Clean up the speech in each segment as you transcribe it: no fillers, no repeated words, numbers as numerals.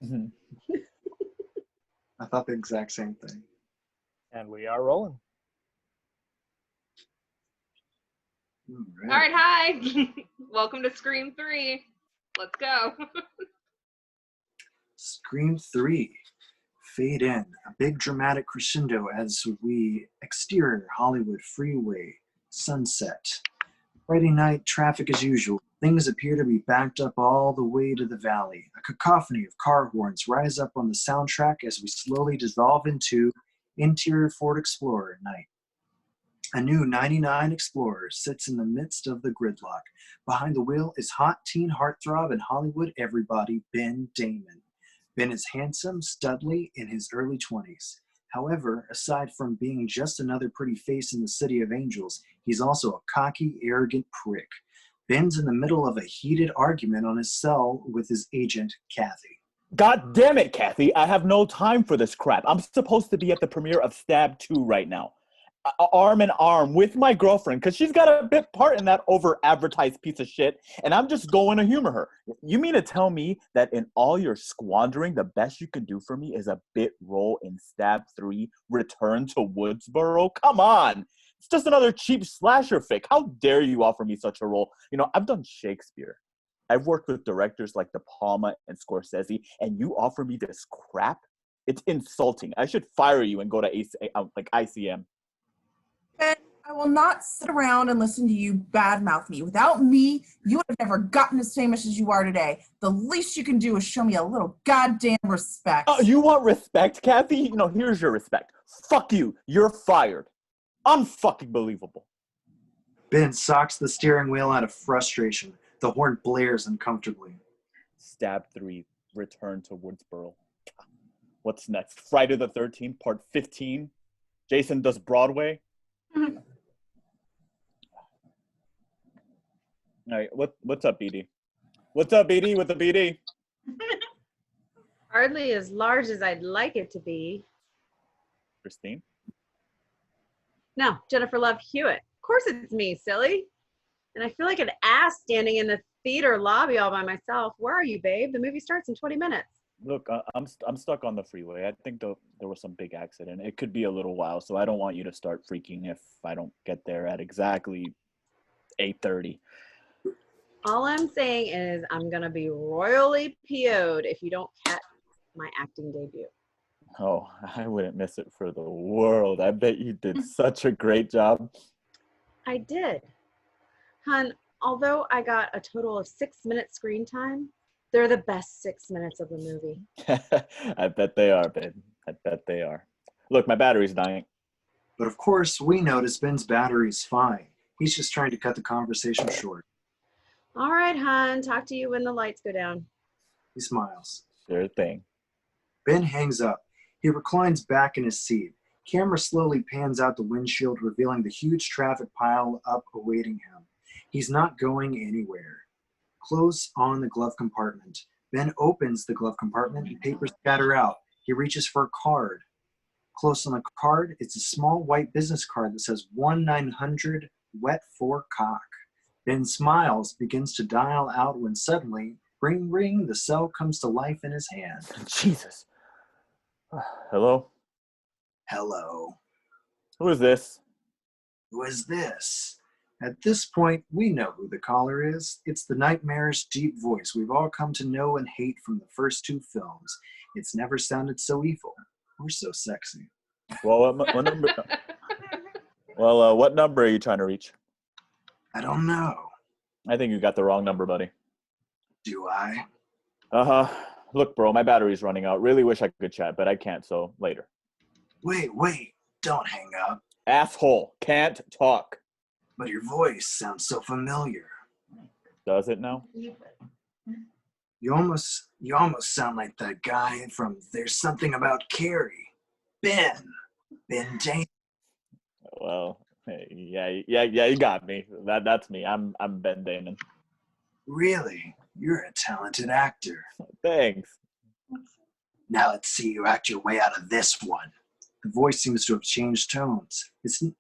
Mhm. I thought the exact same thing. And we are rolling. All right, hi. Welcome to Scream 3. Let's go. Scream 3. Fade in. A big dramatic crescendo as we exterior Hollywood freeway, sunset. Friday night, traffic as usual. Things appear to be backed up all the way to the valley. A cacophony of car horns rise up on the soundtrack as we slowly dissolve into interior Ford Explorer night. A new 99 Explorer sits in the midst of the gridlock. Behind the wheel is hot teen heartthrob and Hollywood everybody, Ben Damon. Ben is handsome, studly, in his early 20s. However, aside from being just another pretty face in the City of Angels, he's also a cocky, arrogant prick. Ben's in the middle of a heated argument on his cell with his agent, Cathy. God damn it, Cathy. I have no time for this crap. I'm supposed to be at the premiere of Stab 2 right now. Arm in arm with my girlfriend, because she's got a bit part in that over-advertised piece of shit, and I'm just going to humor her. You mean to tell me that in all your squandering, the best you can do for me is a bit role in Stab 3, Return to Woodsboro? Come on! It's just another cheap slasher fic. How dare you offer me such a role? You know, I've done Shakespeare. I've worked with directors like De Palma and Scorsese, and you offer me this crap? It's insulting. I should fire you and go to ICM. Ben, I will not sit around and listen to you badmouth me. Without me, you would have never gotten as famous as you are today. The least you can do is show me a little goddamn respect. Oh, you want respect, Cathy? You know, here's your respect. Fuck you. You're fired. Unfucking believable. Ben socks the steering wheel out of frustration. The horn blares uncomfortably. Stab 3, Return to Woodsboro. What's next? Friday the 13th, part 15. Jason does Broadway. Mm-hmm. All right, what's up, BD? What's up, BD, with the BD? Hardly as large as I'd like it to be. Christine? No, Jennifer Love Hewitt. Of course it's me, silly. And I feel like an ass standing in the theater lobby all by myself. Where are you, babe? The movie starts in 20 minutes. Look, I'm stuck on the freeway. I think there was some big accident. It could be a little while, so I don't want you to start freaking if I don't get there at exactly 8:30. All I'm saying is I'm going to be royally PO'd if you don't catch my acting debut. Oh, I wouldn't miss it for the world. I bet you did such a great job. I did. Hun, although I got a total of 6 minutes screen time, they're the best 6 minutes of the movie. I bet they are, babe. I bet they are. Look, my battery's dying. But of course, we notice Ben's battery's fine. He's just trying to cut the conversation short. All right, hun. Talk to you when the lights go down. He smiles. Sure thing. Ben hangs up. He reclines back in his seat. Camera slowly pans out the windshield, revealing the huge traffic pile up awaiting him. He's not going anywhere. Close on the glove compartment. Ben opens the glove compartment and papers scatter out. He reaches for a card. Close on the card, it's a small white business card that says 1-900 wet for cock. Ben smiles, begins to dial out when suddenly, ring ring, the cell comes to life in his hand. Jesus. Hello? Hello. Who is this? Who is this? At this point, we know who the caller is. It's the nightmarish deep voice we've all come to know and hate from the first two films. It's never sounded so evil or so sexy. Well, what number? Well, what number are you trying to reach? I don't know. I think you got the wrong number, buddy. Do I? Uh-huh. Look, bro, my battery's running out. Really wish I could chat, but I can't, so later. Wait. Don't hang up. Asshole. Can't talk. But your voice sounds so familiar. Does it now? You almost sound like that guy from There's Something About Carrie. Ben Damon. Well, yeah, you got me. That's me. I'm Ben Damon. Really? You're a talented actor. Thanks. Now let's see you act your way out of this one. The voice seems to have changed tones.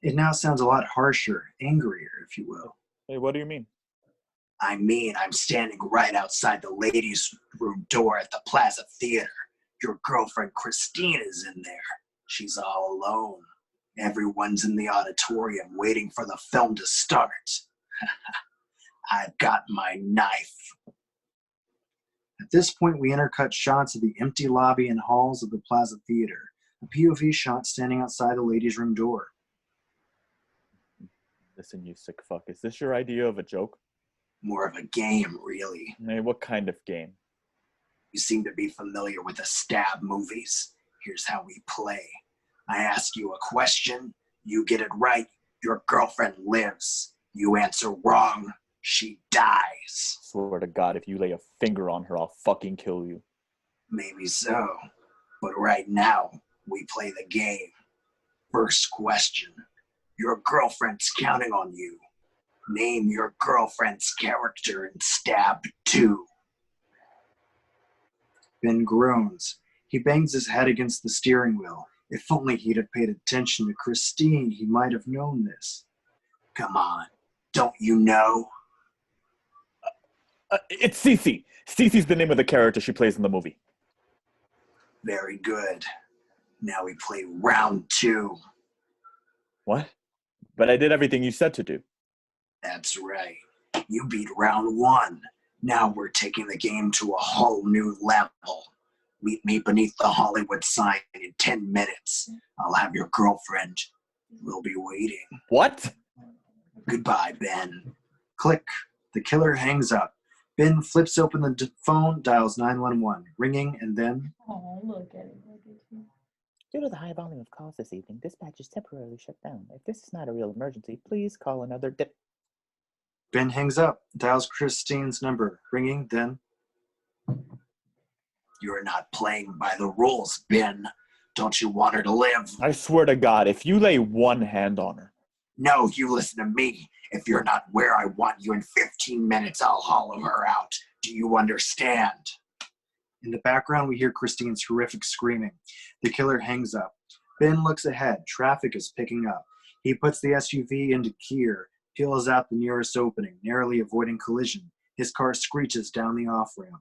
It now sounds a lot harsher, angrier, if you will. Hey, what do you mean? I mean, I'm standing right outside the ladies' room door at the Plaza Theater. Your girlfriend Christine is in there. She's all alone. Everyone's in the auditorium waiting for the film to start. I've got my knife. At this point, we intercut shots of the empty lobby and halls of the Plaza Theater. A POV shot standing outside the ladies' room door. Listen, you sick fuck. Is this your idea of a joke? More of a game, really. Hey, what kind of game? You seem to be familiar with the stab movies. Here's how we play. I ask you a question. You get it right. Your girlfriend lives. You answer wrong. She dies. Swear to God, if you lay a finger on her, I'll fucking kill you. Maybe so. But right now, we play the game. First question. Your girlfriend's counting on you. Name your girlfriend's character in Stab 2. Ben groans. He bangs his head against the steering wheel. If only he'd have paid attention to Christine, he might have known this. Come on, don't you know? It's Cece. Cece's the name of the character she plays in the movie. Very good. Now we play round 2. What? But I did everything you said to do. That's right. You beat round 1. Now we're taking the game to a whole new level. Meet me beneath the Hollywood sign in 10 minutes. I'll have your girlfriend. We'll be waiting. What? Goodbye, Ben. Click. The killer hangs up. Ben flips open the phone, dials 911, ringing, and then... Oh, look at it. Due to the high volume of calls this evening, dispatch is temporarily shut down. If this is not a real emergency, please call another dip. Ben hangs up, dials Christine's number, ringing, then... You're not playing by the rules, Ben. Don't you want her to live? I swear to God, if you lay one hand on her. No, you listen to me. If you're not where I want you in 15 minutes, I'll hollow her out. Do you understand? In the background, we hear Christine's horrific screaming. The killer hangs up. Ben looks ahead. Traffic is picking up. He puts the SUV into gear, peels out the nearest opening, narrowly avoiding collision. His car screeches down the off-ramp.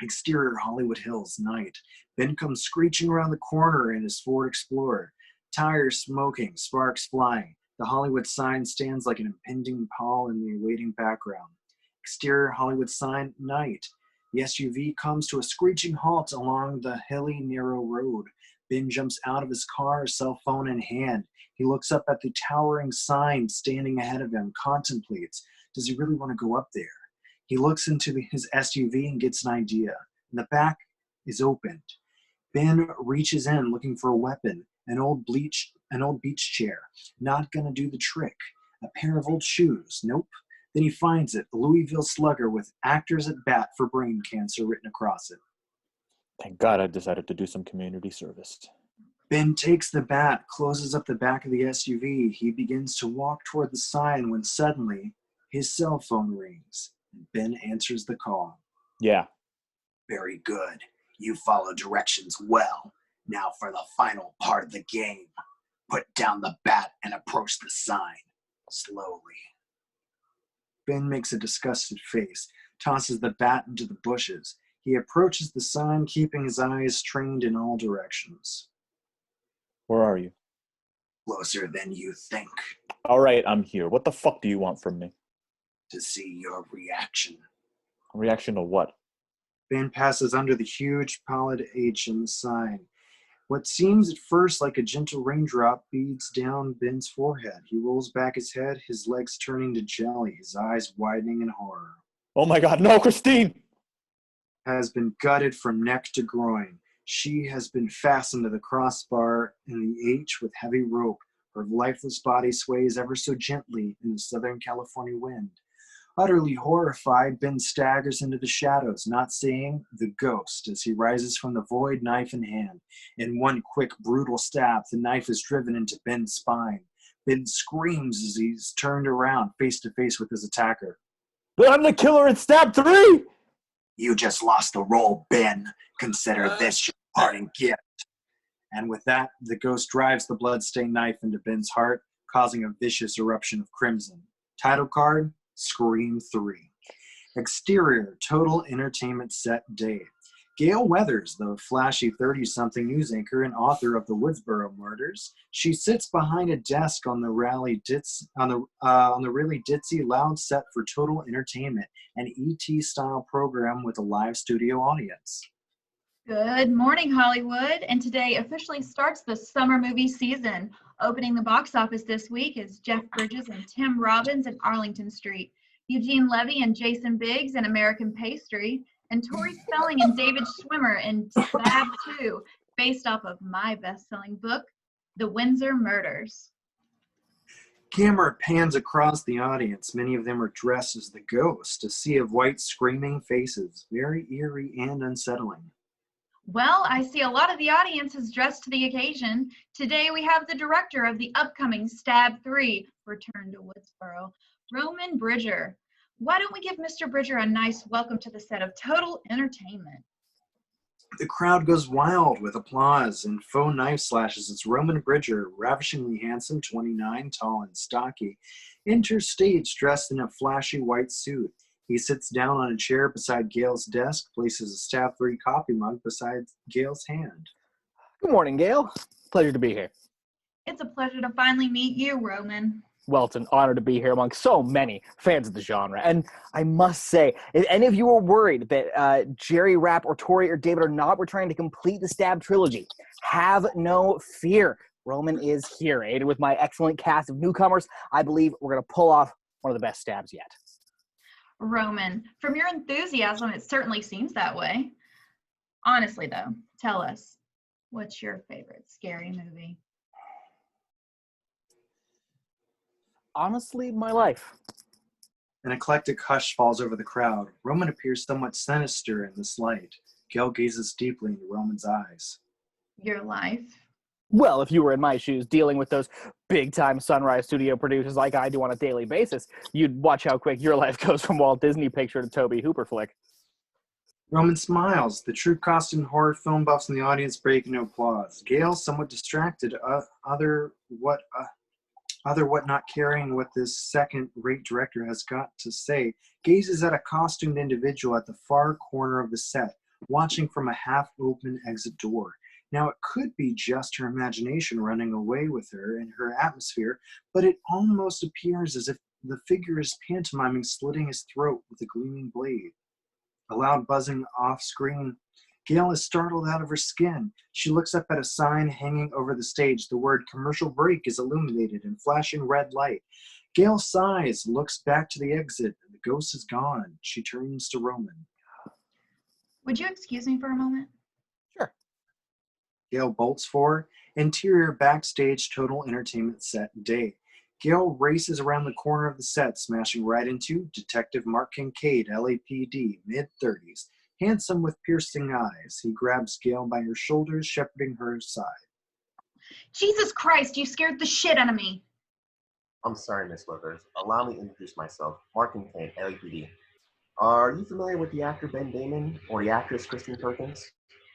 Exterior Hollywood Hills, night. Ben comes screeching around the corner in his Ford Explorer. Tires smoking, sparks flying. The Hollywood sign stands like an impending pall in the awaiting background. Exterior Hollywood sign, night. The SUV comes to a screeching halt along the hilly, narrow road. Ben jumps out of his car, cell phone in hand. He looks up at the towering sign standing ahead of him, contemplates. Does he really want to go up there? He looks into his SUV and gets an idea. And the back is opened. Ben reaches in looking for a weapon, an old beach chair. Not gonna do the trick. A pair of old shoes. Nope. Then he finds it, a Louisville Slugger with "Actors at Bat for Brain Cancer" written across it. Thank God I decided to do some community service. Ben takes the bat, closes up the back of the SUV. He begins to walk toward the sign when suddenly his cell phone rings. Ben answers the call. Yeah. Very good. You follow directions well. Now for the final part of the game. Put down the bat and approach the sign. Slowly. Ben makes a disgusted face, tosses the bat into the bushes. He approaches the sign, keeping his eyes trained in all directions. Where are you? Closer than you think. All right, I'm here. What the fuck do you want from me? To see your reaction. Reaction to what? Ben passes under the huge pallid H in the sign. What seems at first like a gentle raindrop beads down Ben's forehead. He rolls back his head, his legs turning to jelly, his eyes widening in horror. Oh my God, no, Christine! Has been gutted from neck to groin. She has been fastened to the crossbar in the H with heavy rope. Her lifeless body sways ever so gently in the Southern California wind. Utterly horrified, Ben staggers into the shadows, not seeing the ghost as he rises from the void, knife in hand. In one quick, brutal stab, the knife is driven into Ben's spine. Ben screams as he's turned around, face to face with his attacker. But I'm the killer in Stab 3! You just lost the role, Ben. Consider this your parting gift. And with that, the ghost drives the blood-stained knife into Ben's heart, causing a vicious eruption of crimson. Title card, Scream 3. Exterior, total entertainment set day. Gale Weathers, the flashy 30-something news anchor and author of the Woodsboro murders, she sits behind a desk on the really ditzy loud set for total entertainment, an ET-style program with a live studio audience. Good morning, Hollywood, and today officially starts the summer movie season. Opening the box office this week is Jeff Bridges and Tim Robbins in Arlington Street, Eugene Levy and Jason Biggs in American Pastry, and Tori Spelling and David Schwimmer in Stab 2, based off of my best-selling book, The Windsor Murders. Camera pans across the audience. Many of them are dressed as the ghost, a sea of white screaming faces, very eerie and unsettling. Well, I see a lot of the audience is dressed to the occasion. Today we have the director of the upcoming Stab 3, Return to Woodsboro, Roman Bridger. Why don't we give Mr. Bridger a nice welcome to the set of Total Entertainment? The crowd goes wild with applause and faux knife slashes as Roman Bridger, ravishingly handsome, 29, tall and stocky, enters stage dressed in a flashy white suit. He sits down on a chair beside Gale's desk, places a Stab 3 coffee mug beside Gale's hand. Good morning, Gale. Pleasure to be here. It's a pleasure to finally meet you, Roman. Well, it's an honor to be here among so many fans of the genre. And I must say, if any of you are worried that Jerry, Rapp, or Tori, or David are not returning to complete the Stab trilogy, have no fear. Roman is here. Aided with my excellent cast of newcomers, I believe we're going to pull off one of the best stabs yet. Roman, from your enthusiasm, it certainly seems that way. Honestly, though, tell us, what's your favorite scary movie? Honestly, my life. An eclectic hush falls over the crowd. Roman appears somewhat sinister in this light. Gale gazes deeply into Roman's eyes. Your life? Well, if you were in my shoes dealing with those big-time Sunrise Studio producers like I do on a daily basis, you'd watch how quick your life goes from Walt Disney picture to Tobe Hooper flick. Roman smiles. The true costume horror film buffs in the audience break into applause. Gale, somewhat distracted, other what not caring what this second-rate director has got to say, gazes at a costumed individual at the far corner of the set, watching from a half-open exit door. Now, it could be just her imagination running away with her in her atmosphere, but it almost appears as if the figure is pantomiming slitting his throat with a gleaming blade. A loud buzzing off-screen. Gale is startled out of her skin. She looks up at a sign hanging over the stage. The word commercial break is illuminated in flashing red light. Gale sighs, looks back to the exit. The ghost is gone. She turns to Roman. Would you excuse me for a moment? Sure. Gale bolts for interior backstage total entertainment set day. Gale races around the corner of the set, smashing right into Detective Mark Kincaid, LAPD, mid-30s. Handsome with piercing eyes, he grabs Gale by her shoulders, shepherding her aside. Jesus Christ, you scared the shit out of me. I'm sorry, Miss Weathers. Allow me to introduce myself. Mark Kincaid, LAPD. Are you familiar with the actor Ben Damon or the actress Kristen Perkins?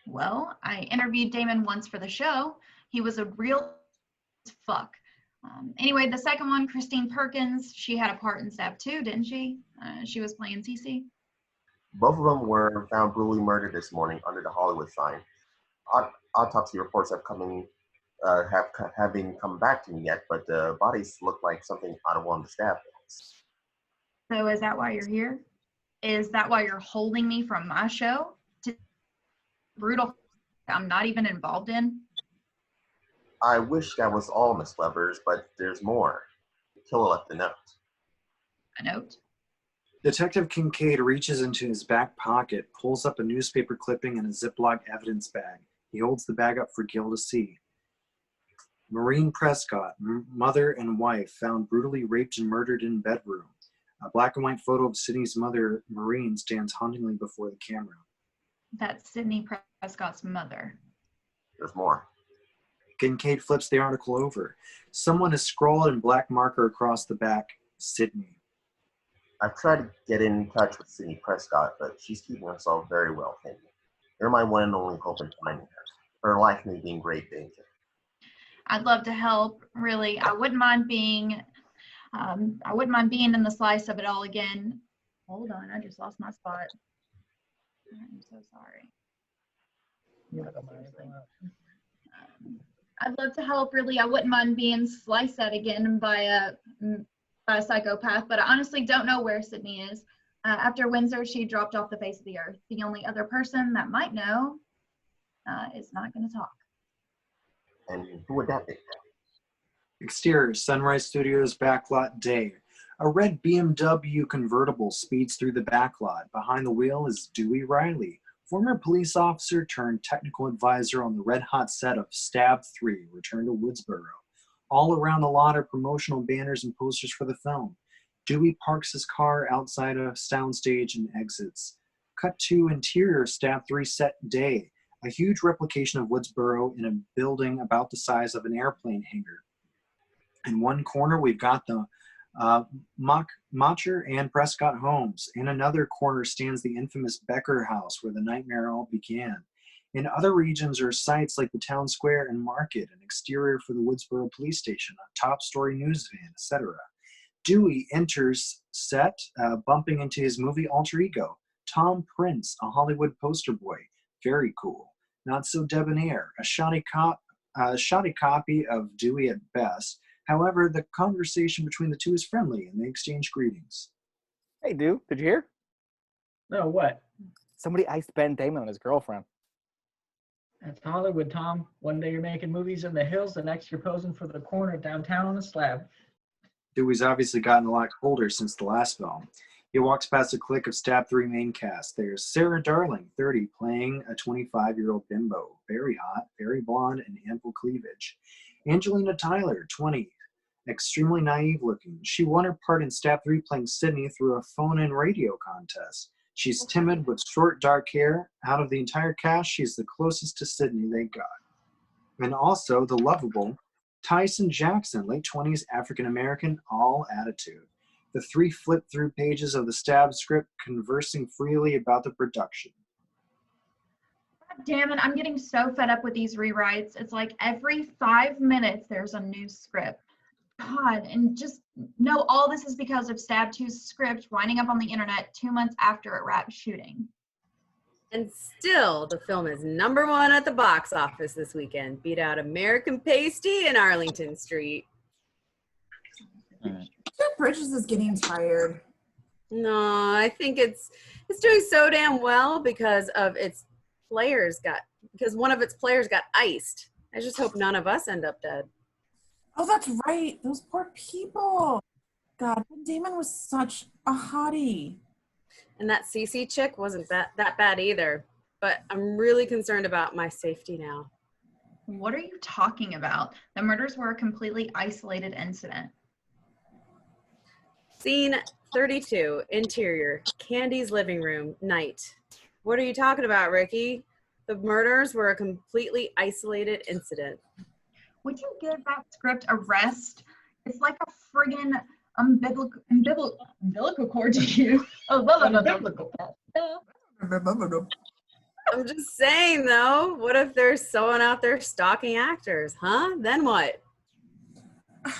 Well, I interviewed Damon once for the show. He was a real fuck. Anyway, the second one, Christine Perkins, she had a part in Stab 2, didn't she? She was playing Cece. Both of them were found brutally murdered this morning under the Hollywood sign. Autopsy reports haven't come back to me yet, but the bodies look like something out of one of the stab films. So is that why you're here? Is that why you're holding me from my show? To brutal I'm not even involved in? I wish that was all, Miss Weathers, but there's more. The killer left a note. A note? Detective Kincaid reaches into his back pocket, pulls up a newspaper clipping and a Ziploc evidence bag. He holds the bag up for Gale to see. Maureen Prescott, mother and wife, found brutally raped and murdered in bedroom. A black and white photo of Sidney's mother, Maureen, stands hauntingly before the camera. That's Sidney Prescott's mother. There's more. Kincaid flips the article over. Someone has scrawled in black marker across the back, Sidney. I've tried to get in touch with Sidney Prescott, but she's keeping herself very well hidden. You're my one and only hope in finding her. Her life may be in great danger. I'd love to help, really. I wouldn't mind being in the slice of it all again. Hold on, I just lost my spot. I'm so sorry. I'd love to help, really. I wouldn't mind being sliced at again by a psychopath, but I honestly don't know where Sidney is. After Windsor, she dropped off the face of the earth. The only other person that might know is not going to talk. And who would that be? Exterior, Sunrise Studios backlot day. A red BMW convertible speeds through the backlot. Behind the wheel is Dewey Riley, former police officer turned technical advisor on the red-hot set of Stab 3, Return to Woodsboro. All around the lot are promotional banners and posters for the film. Dewey parks his car outside a soundstage and exits. Cut to interior Stab 3 set day, a huge replication of Woodsboro in a building about the size of an airplane hangar. In one corner, we've got the Macher and Prescott homes. In another corner stands the infamous Becker house where the nightmare all began. In other regions are sites like the town square and market, an exterior for the Woodsboro police station, a top-story news van, etc. Dewey enters set, bumping into his movie alter ego, Tom Prince, a Hollywood poster boy. Very cool. Not so debonair, a shoddy copy of Dewey at best. However, the conversation between the two is friendly, and they exchange greetings. Hey, dude, did you hear? No, what? Somebody iced Ben Damon on his girlfriend. That's Hollywood, Tom. One day you're making movies in the hills, the next you're posing for the corner downtown on a slab. Dewey's obviously gotten a lot colder since the last film. He walks past a clique of Stab 3 main cast. There's Sarah Darling, 30, playing a 25-year-old bimbo. Very hot, very blonde, and ample cleavage. Angelina Tyler, 20, extremely naive looking. She won her part in Stab 3 playing Sidney through a phone-in radio contest. She's timid with short, dark hair. Out of the entire cast, she's the closest to Sidney they got. And also the lovable Tyson Jackson, late 20s, African-American, all attitude. The three flip through pages of the Stab script conversing freely about the production. God damn it, I'm getting so fed up with these rewrites. It's like every 5 minutes there's a new script. God, and just know all this is because of Stab 2's script winding up on the internet 2 months after it wrapped shooting. And still, the film is #1 at the box office this weekend. Beat out American Pasty and Arlington Street. Jeff Bridges is getting tired. No, I think it's doing so damn well because one of its players got iced. I just hope none of us end up dead. Oh, that's right. Those poor people. God, Ben Damon was such a hottie. And that CC chick wasn't that bad either. But I'm really concerned about my safety now. What are you talking about? The murders were a completely isolated incident. Scene 32, interior, Candy's living room, night. What are you talking about, Ricky? The murders were a completely isolated incident. Would you give that script a rest? It's like a friggin' umbilical cord to you. I'm just saying, though, what if there's someone out there stalking actors, huh? Then what?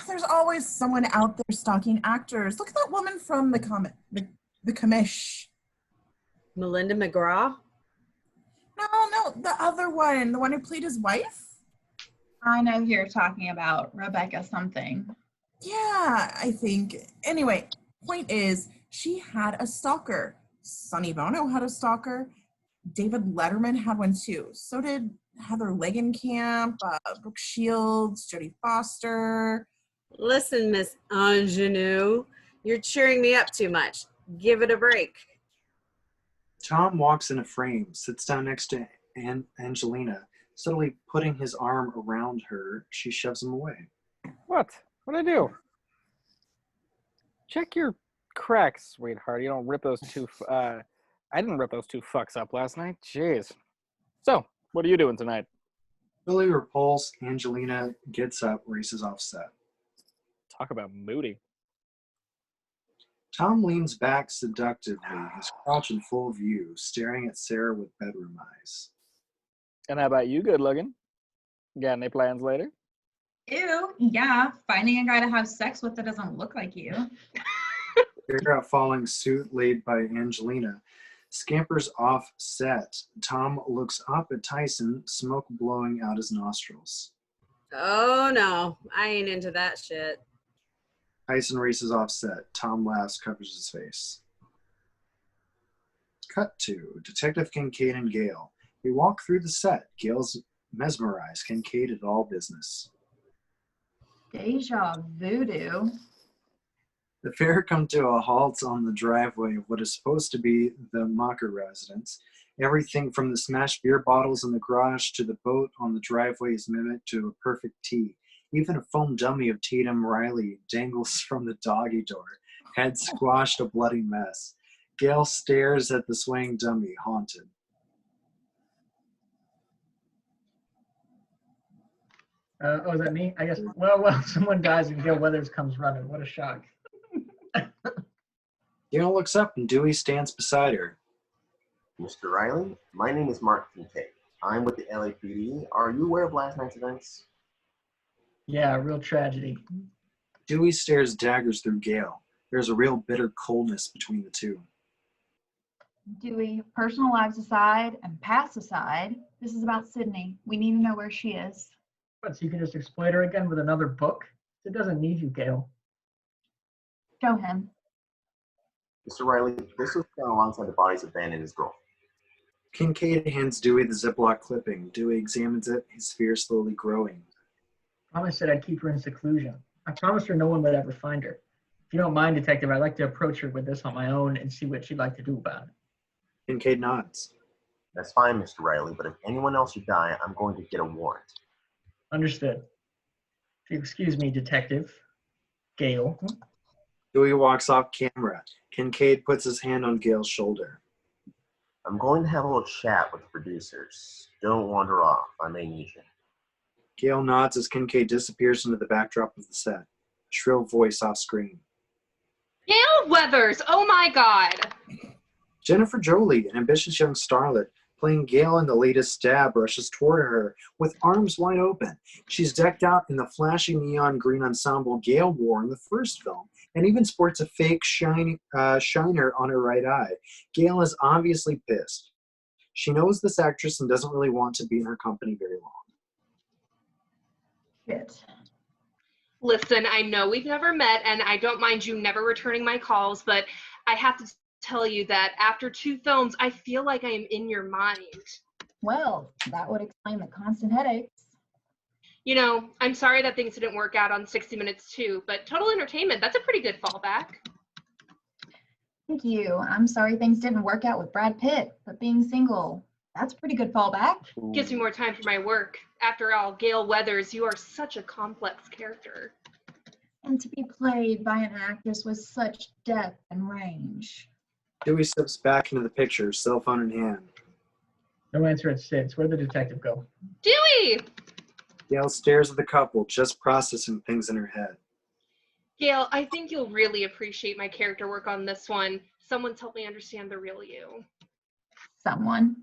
There's always someone out there stalking actors. Look at that woman from the commish. Melinda McGraw? No, the other one. The one who played his wife? I know who you're talking about. Rebecca something. Yeah, I think. Anyway, point is, she had a stalker. Sonny Bono had a stalker. David Letterman had one too. So did Heather Langenkamp, Brooke Shields, Jodie Foster. Listen, Miss Ingenue, you're cheering me up too much. Give it a break. Tom walks in a frame, sits down next to Angelina. Suddenly putting his arm around her, she shoves him away. What? What'd I do? Check your cracks, sweetheart. You don't rip those two. I didn't rip those two fucks up last night. Jeez. So, what are you doing tonight? Really repulsed, Angelina gets up, races off set. Talk about moody. Tom leans back seductively, his crotch in full view, staring at Sarah with bedroom eyes. And how about you, good looking? Got any plans later? Ew, yeah. Finding a guy to have sex with that doesn't look like you. Sarah, following suit laid by Angelina, scampers off set. Tom looks up at Tyson, smoke blowing out his nostrils. Oh no, I ain't into that shit. Tyson races off set. Tom laughs, covers his face. Cut to Detective Kincaid and Gale. They walk through the set. Gale's mesmerized. Kincaid is all business. Deja voodoo. The pair come to a halt on the driveway of what is supposed to be the Marko residence. Everything from the smashed beer bottles in the garage to the boat on the driveway is mimicked to a perfect T. Even a foam dummy of Tatum Riley dangles from the doggy door, head squashed a bloody mess. Gale stares at the swaying dummy, haunted. Oh, is that me? I guess. Well, someone dies and Gale Weathers comes running. What a shock. Gale looks up and Dewey stands beside her. Mr. Riley, my name is Mark Kincaid. I'm with the LAPD. Are you aware of last night's events? Yeah, real tragedy. Dewey stares daggers through Gale. There's a real bitter coldness between the two. Dewey, personal lives aside and past aside, this is about Sidney. We need to know where she is. But so you can just exploit her again with another book? It doesn't need you, Gale. Show him. Mr. Riley, this was found alongside the bodies of Ben and his girlfriend. Kincaid hands Dewey the Ziploc clipping. Dewey examines it, his fear slowly growing. I promised that I'd keep her in seclusion. I promised her no one would ever find her. If you don't mind, Detective, I'd like to approach her with this on my own and see what she'd like to do about it. Kincaid nods. That's fine, Mr. Riley, but if anyone else should die, I'm going to get a warrant. Understood. If you excuse me, Detective. Gale. Dewey walks off camera. Kincaid puts his hand on Gale's shoulder. I'm going to have a little chat with the producers. Don't wander off. I may need you. Gale nods as Kincaid disappears into the backdrop of the set. A shrill voice off screen. Gale Weathers! Oh my god! Jennifer Jolie, an ambitious young starlet, playing Gale in the latest Stab, rushes toward her with arms wide open. She's decked out in the flashy neon green ensemble Gale wore in the first film, and even sports a fake shiner on her right eye. Gale is obviously pissed. She knows this actress and doesn't really want to be in her company very long. Shit. Listen, I know we've never met, and I don't mind you never returning my calls, but I have to tell you that after 2 films, I feel like I am in your mind. Well, that would explain the constant headaches. You know, I'm sorry that things didn't work out on 60 Minutes too, but Total Entertainment, that's a pretty good fallback. Thank you. I'm sorry things didn't work out with Brad Pitt, but being single, that's a pretty good fallback. Gives me more time for my work. After all, Gale Weathers, you are such a complex character. And to be played by an actress with such depth and range. Dewey steps back into the picture, cell phone in hand. No answer at Sid's. Where'd the detective go? Dewey! Gale stares at the couple, just processing things in her head. Gale, I think you'll really appreciate my character work on this one. Someone's helped me understand the real you. Someone?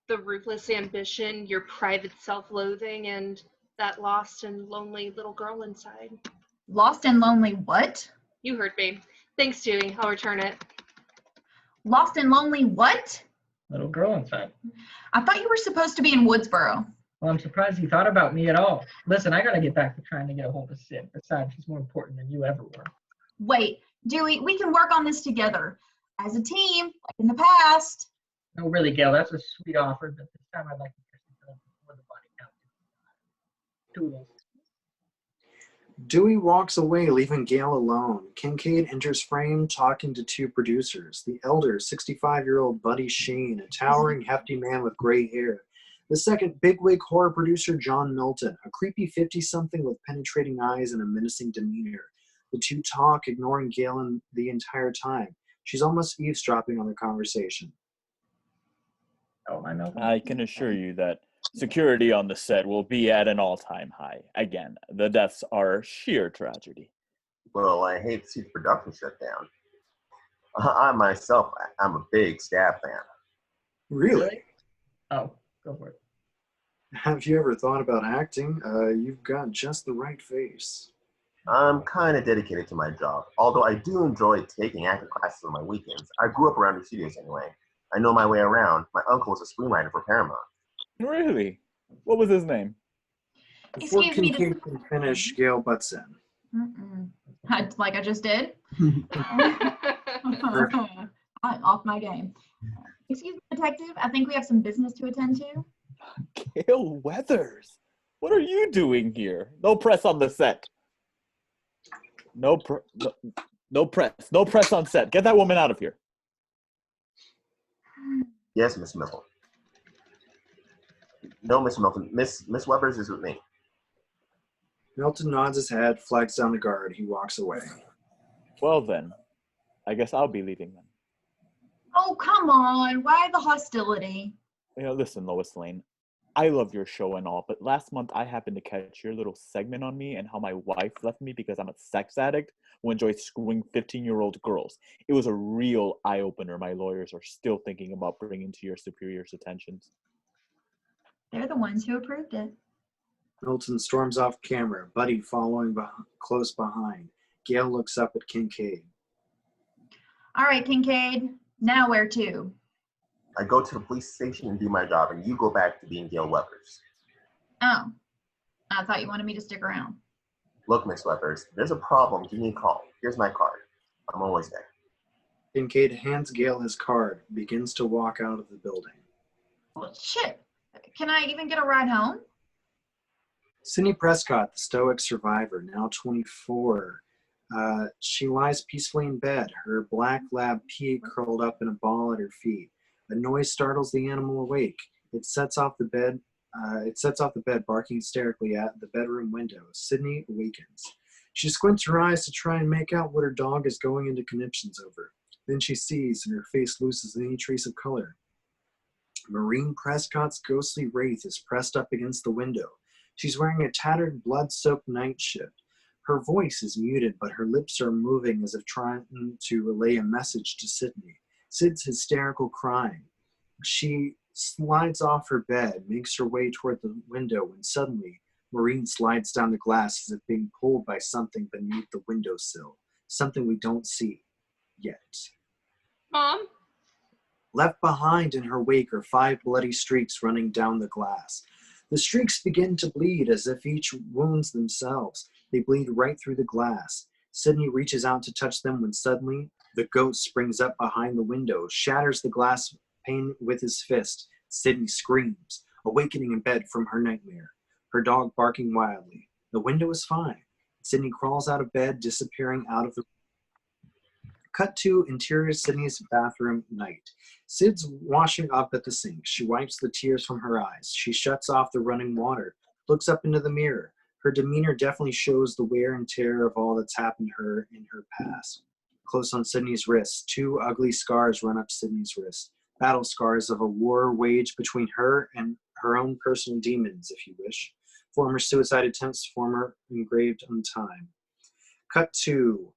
The ruthless ambition, your private self-loathing, and that lost and lonely little girl inside. Lost and lonely what? You heard me. Thanks, Dewey. I'll return it. Lost and lonely what? Little girl inside. I thought you were supposed to be in Woodsboro. Well, I'm surprised you thought about me at all. Listen, I gotta get back to trying to get a hold of Sid. Besides, she's more important than you ever were. Wait, Dewey, we can work on this together. As a team, like in the past. No, really, Gale, that's a sweet offer, but this time I'd like to hear something before the body count. Doodles. Dewey walks away, leaving Gale alone. Kincaid enters frame, talking to 2 producers. The elder, 65-year-old Buddy Sheen, a towering, hefty man with gray hair. The second, bigwig horror producer John Milton, a creepy 50-something with penetrating eyes and a menacing demeanor. The 2 talk, ignoring Gale the entire time. She's almost eavesdropping on their conversation. Oh, I know. I can assure you that security on the set will be at an all-time high. Again, the deaths are sheer tragedy. Well, I hate to see the production shut down. I myself, I'm a big Stab fan. Really? Oh, go for it. Have you ever thought about acting? You've got just the right face. I'm kind of dedicated to my job, although I do enjoy taking acting classes on my weekends. I grew up around the studios anyway. I know my way around. My uncle was a screenwriter for Paramount. Really? What was his name? Before Excuse me, Kincaid can finish, Gale butts in. Like I just did. Off my game. Excuse me, detective. I think we have some business to attend to. Gale Weathers. What are you doing here? No press on the set. No press. No press on set. Get that woman out of here. Yes, Miss Milton. No, Miss Milton. Miss Webbers is with me. Milton nods his head, flags down the guard. He walks away. Well then, I guess I'll be leaving then. Oh, come on. Why the hostility? Listen, Lois Lane. I love your show and all, but last month I happened to catch your little segment on me and how my wife left me because I'm a sex addict who enjoys screwing 15-year-old girls. It was a real eye-opener my lawyers are still thinking about bringing to your superior's attentions. They're the ones who approved it. Milton storms off camera, Buddy following close behind. Gale looks up at Kincaid. All right, Kincaid. Now where to? I go to the police station and do my job, and you go back to being Gale Webbers. Oh, I thought you wanted me to stick around. Look, Miss Webbers, if there's a problem, give me a call. Here's my card. I'm always there. Kincaid hands Gale his card, begins to walk out of the building. Well, shit. Can I even get a ride home? Sidney Prescott, the stoic survivor, now 24. She lies peacefully in bed, her black lab Pete curled up in a ball at her feet. A noise startles the animal awake. It sets off the bed, barking hysterically at the bedroom window. Sidney awakens. She squints her eyes to try and make out what her dog is going into conniptions over. Then she sees, and her face loses any trace of color. Maureen Prescott's ghostly wraith is pressed up against the window. She's wearing a tattered, blood-soaked nightshirt. Her voice is muted, but her lips are moving as if trying to relay a message to Sidney. Sid's hysterical crying. She slides off her bed, makes her way toward the window, when suddenly Maureen slides down the glass as if being pulled by something beneath the windowsill. Something we don't see yet. Mom? Left behind in her wake are 5 bloody streaks running down the glass. The streaks begin to bleed as if each wounds themselves. They bleed right through the glass. Sidney reaches out to touch them when suddenly the ghost springs up behind the window, shatters the glass pane with his fist. Sidney screams, awakening in bed from her nightmare, her dog barking wildly. The window is fine. Sidney crawls out of bed, disappearing out of the Cut to interior Sidney's bathroom night. Sid's washing up at the sink. She wipes the tears from her eyes. She shuts off the running water, looks up into the mirror. Her demeanor definitely shows the wear and tear of all that's happened to her in her past. Close on Sidney's wrist, 2 ugly scars run up Sidney's wrist. Battle scars of a war waged between her and her own personal demons, if you wish. Former suicide attempts, former engraved on time. Cut to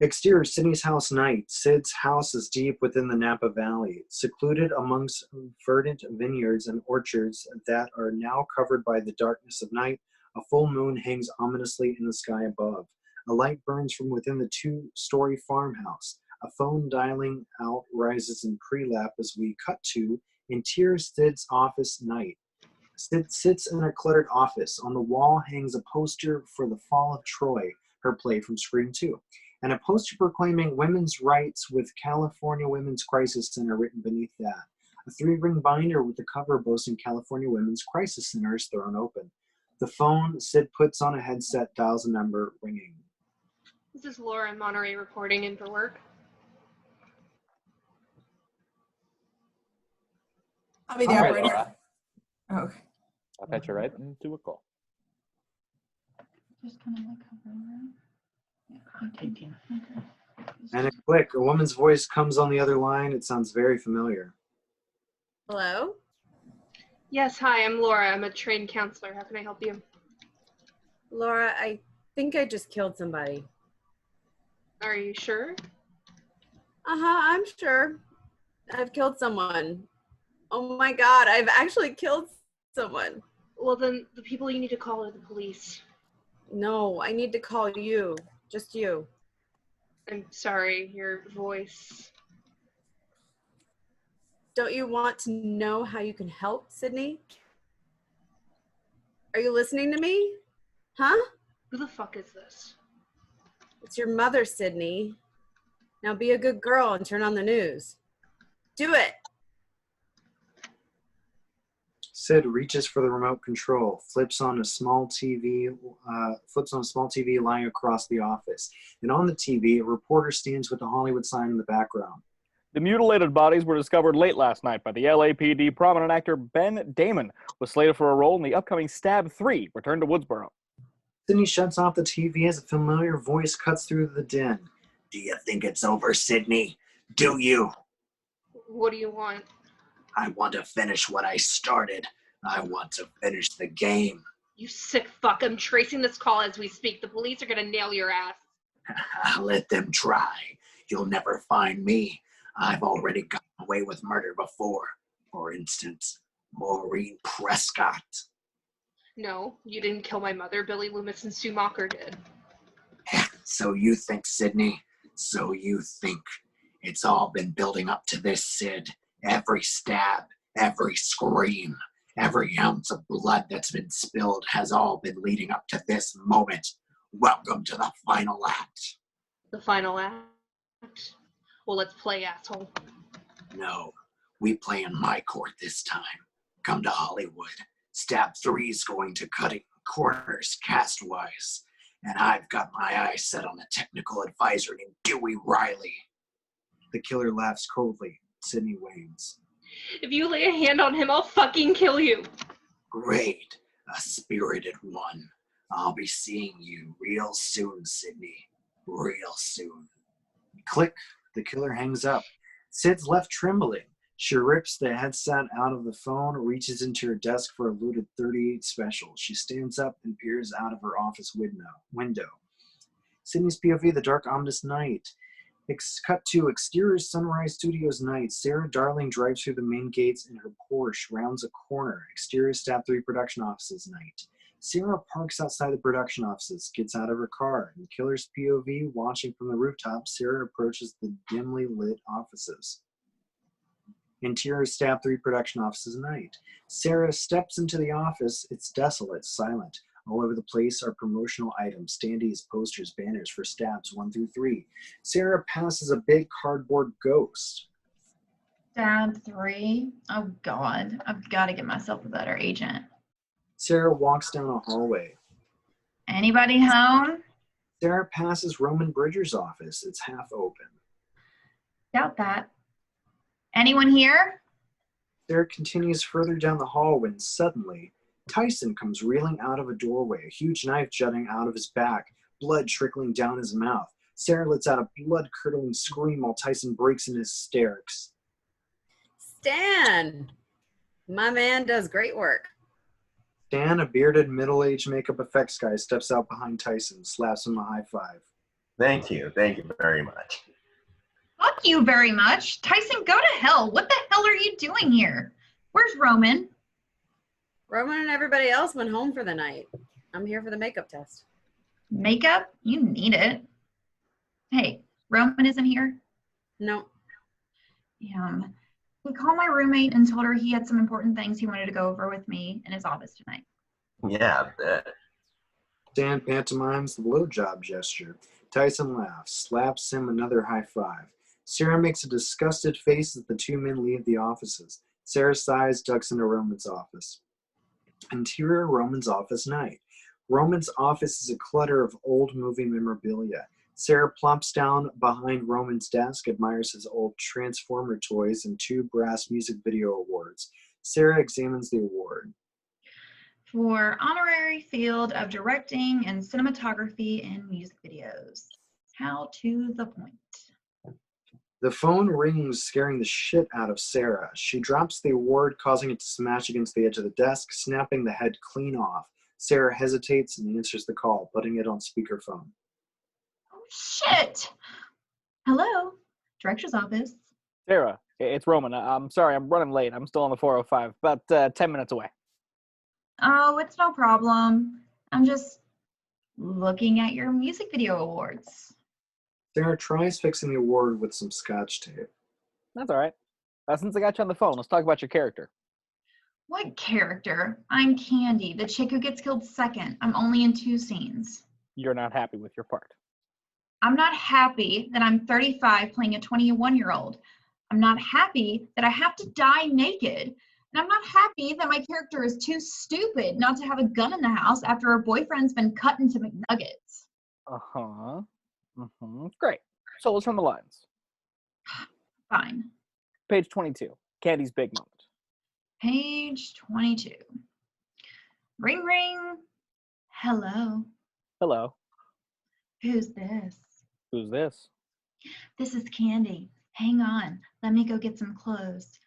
exterior Sidney's house night. Sid's house is deep within the Napa Valley, secluded amongst verdant vineyards and orchards that are now covered by the darkness of night. A full moon hangs ominously in the sky above. A light burns from within the 2-story farmhouse. A phone dialing out rises in pre-lap as we cut to interior Sid's office night. Sid sits in a cluttered office. On the wall hangs a poster for The Fall of Troy, her play from Scream 2, and a poster proclaiming women's rights with California Women's Crisis Center written beneath that. A 3-ring binder with the cover boasting California Women's Crisis Center is thrown open. The phone Sid puts on a headset dials a number, ringing. This is Laura in Monterey reporting in for work. I'll be the All right, operator. Laura. Oh, I'll patch you right into a call. Just kind of like hover around. Yeah, 18. Okay. And a click. A woman's voice comes on the other line. It sounds very familiar. Hello? Yes, hi, I'm Laura. I'm a trained counselor. How can I help you? Laura, I think I just killed somebody. Are you sure? Uh-huh, I'm sure. I've killed someone. Oh my God, I've actually killed someone. Well, then the people you need to call are the police. No, I need to call you. Just you. I'm sorry, your voice. Don't you want to know how you can help, Sidney? Are you listening to me? Huh? Who the fuck is this? It's your mother, Sidney. Now be a good girl and turn on the news. Do it. Sid reaches for the remote control, flips on a small TV lying across the office. And on the TV, a reporter stands with the Hollywood sign in the background. The mutilated bodies were discovered late last night by the LAPD. Prominent actor Ben Damon was slated for a role in the upcoming Stab 3, Return to Woodsboro. Sidney shuts off the TV as a familiar voice cuts through the din. Do you think it's over, Sidney? Do you? What do you want? I want to finish what I started. I want to finish the game. You sick fuck. I'm tracing this call as we speak. The police are gonna nail your ass. Let them try. You'll never find me. I've already gotten away with murder before. For instance, Maureen Prescott. No, you didn't kill my mother. Billy Loomis and Sue Mocker did. So you think, Sidney? So you think it's all been building up to this, Sid? Every stab, every scream, every ounce of blood that's been spilled has all been leading up to this moment. Welcome to the final act. The final act? Well, let's play, asshole. No, we play in my court this time. Come to Hollywood. Stab 3's going to cutting corners cast-wise. And I've got my eyes set on a technical advisor named Dewey Riley. The killer laughs coldly. Sidney wanes. If you lay a hand on him, I'll fucking kill you. Great. A spirited one. I'll be seeing you real soon, Sidney. Real soon. Click. The killer hangs up. Sid's left trembling. She rips the headset out of the phone, reaches into her desk for a looted 38 special. She stands up and peers out of her office window. Sidney's POV, the dark, ominous night. Cut to exterior Sunrise Studios night. Sarah Darling drives through the main gates in her Porsche, rounds a corner. Exterior Stab 3 production offices night. Sarah parks outside the production offices, gets out of her car. In killer's POV, watching from the rooftop, Sarah approaches the dimly lit offices. Interior Stab 3 production offices night. Sarah steps into the office. It's desolate, silent. All over the place are promotional items, standees, posters, banners for Stabs 1 through 3. Sarah passes a big cardboard ghost. Stab 3? Oh God, I've got to get myself a better agent. Sarah walks down a hallway. Anybody home? Sarah passes Roman Bridger's office. It's half open. Doubt that. Anyone here? Sarah continues further down the hall when suddenly Tyson comes reeling out of a doorway, a huge knife jutting out of his back, blood trickling down his mouth. Sarah lets out a blood-curdling scream while Tyson breaks into hysterics. Stan! My man does great work. Stan, a bearded, middle-aged makeup effects guy, steps out behind Tyson, slaps him a high five. Thank you very much. Fuck you very much. Tyson, go to hell. What the hell are you doing here? Where's Roman? Roman and everybody else went home for the night. I'm here for the makeup test. Makeup? You need it. Hey, Roman isn't here? No. Damn. He called my roommate and told her he had some important things he wanted to go over with me in his office tonight. Yeah, I bet. Stan pantomimes the blowjob gesture. Tyson laughs, slaps him another high five. Sarah makes a disgusted face as the two men leave the offices. Sarah sighs, ducks into Roman's office. Interior Roman's office night. Roman's office is a clutter of old movie memorabilia. Sarah plops down behind Roman's desk, admires his old Transformer toys and 2 brass music video awards. Sarah examines the award. For honorary field of directing and cinematography in music videos. How to the point. The phone rings, scaring the shit out of Sarah. She drops the award, causing it to smash against the edge of the desk, snapping the head clean off. Sarah hesitates and answers the call, putting it on speakerphone. Oh, shit! Hello? Director's office. Sarah, it's Roman. I'm sorry, I'm running late. I'm still on the 405, about 10 minutes away. Oh, it's no problem. I'm just looking at your music video awards. Sarah tries fixing the award with some scotch tape. That's all right. Since I got you on the phone, let's talk about your character. What character? I'm Candy, the chick who gets killed second. I'm only in 2 scenes. You're not happy with your part. I'm not happy that I'm 35 playing a 21-year-old. I'm not happy that I have to die naked. And I'm not happy that my character is too stupid not to have a gun in the house after her boyfriend's been cut into McNuggets. Uh-huh. Great. So let's run the lines. Fine. Page 22. Candy's big moment. Page 22. Ring, ring. Hello. Hello. Who's this? Who's this? This is Candy. Hang on. Let me go get some clothes.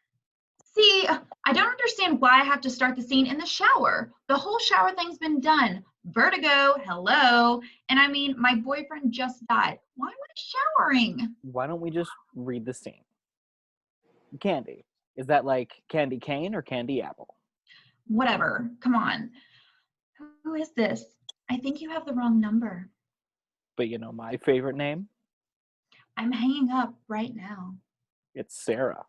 See, I don't understand why I have to start the scene in the shower. The whole shower thing's been done. Vertigo, hello. And I mean, my boyfriend just died. Why am I showering? Why don't we just read the scene? Candy. Is that like candy cane or candy apple? Whatever. Come on. Who is this? I think you have the wrong number. But you know my favorite name? I'm hanging up right now. It's Sarah.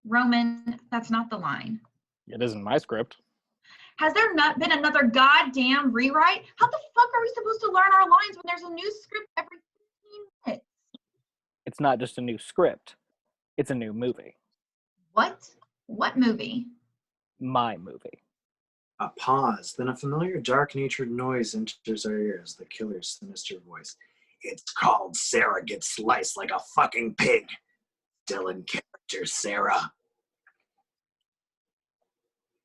Roman, that's not the line. It isn't my script. Has there not been another goddamn rewrite? How the fuck are we supposed to learn our lines when there's a new script every 15 minutes? It's not just a new script. It's a new movie. What? What movie? My movie. A pause, then a familiar dark-natured noise enters our ears, the killer's sinister voice. It's called Sarah Gets Sliced Like a Fucking Pig. Still in character, Sarah.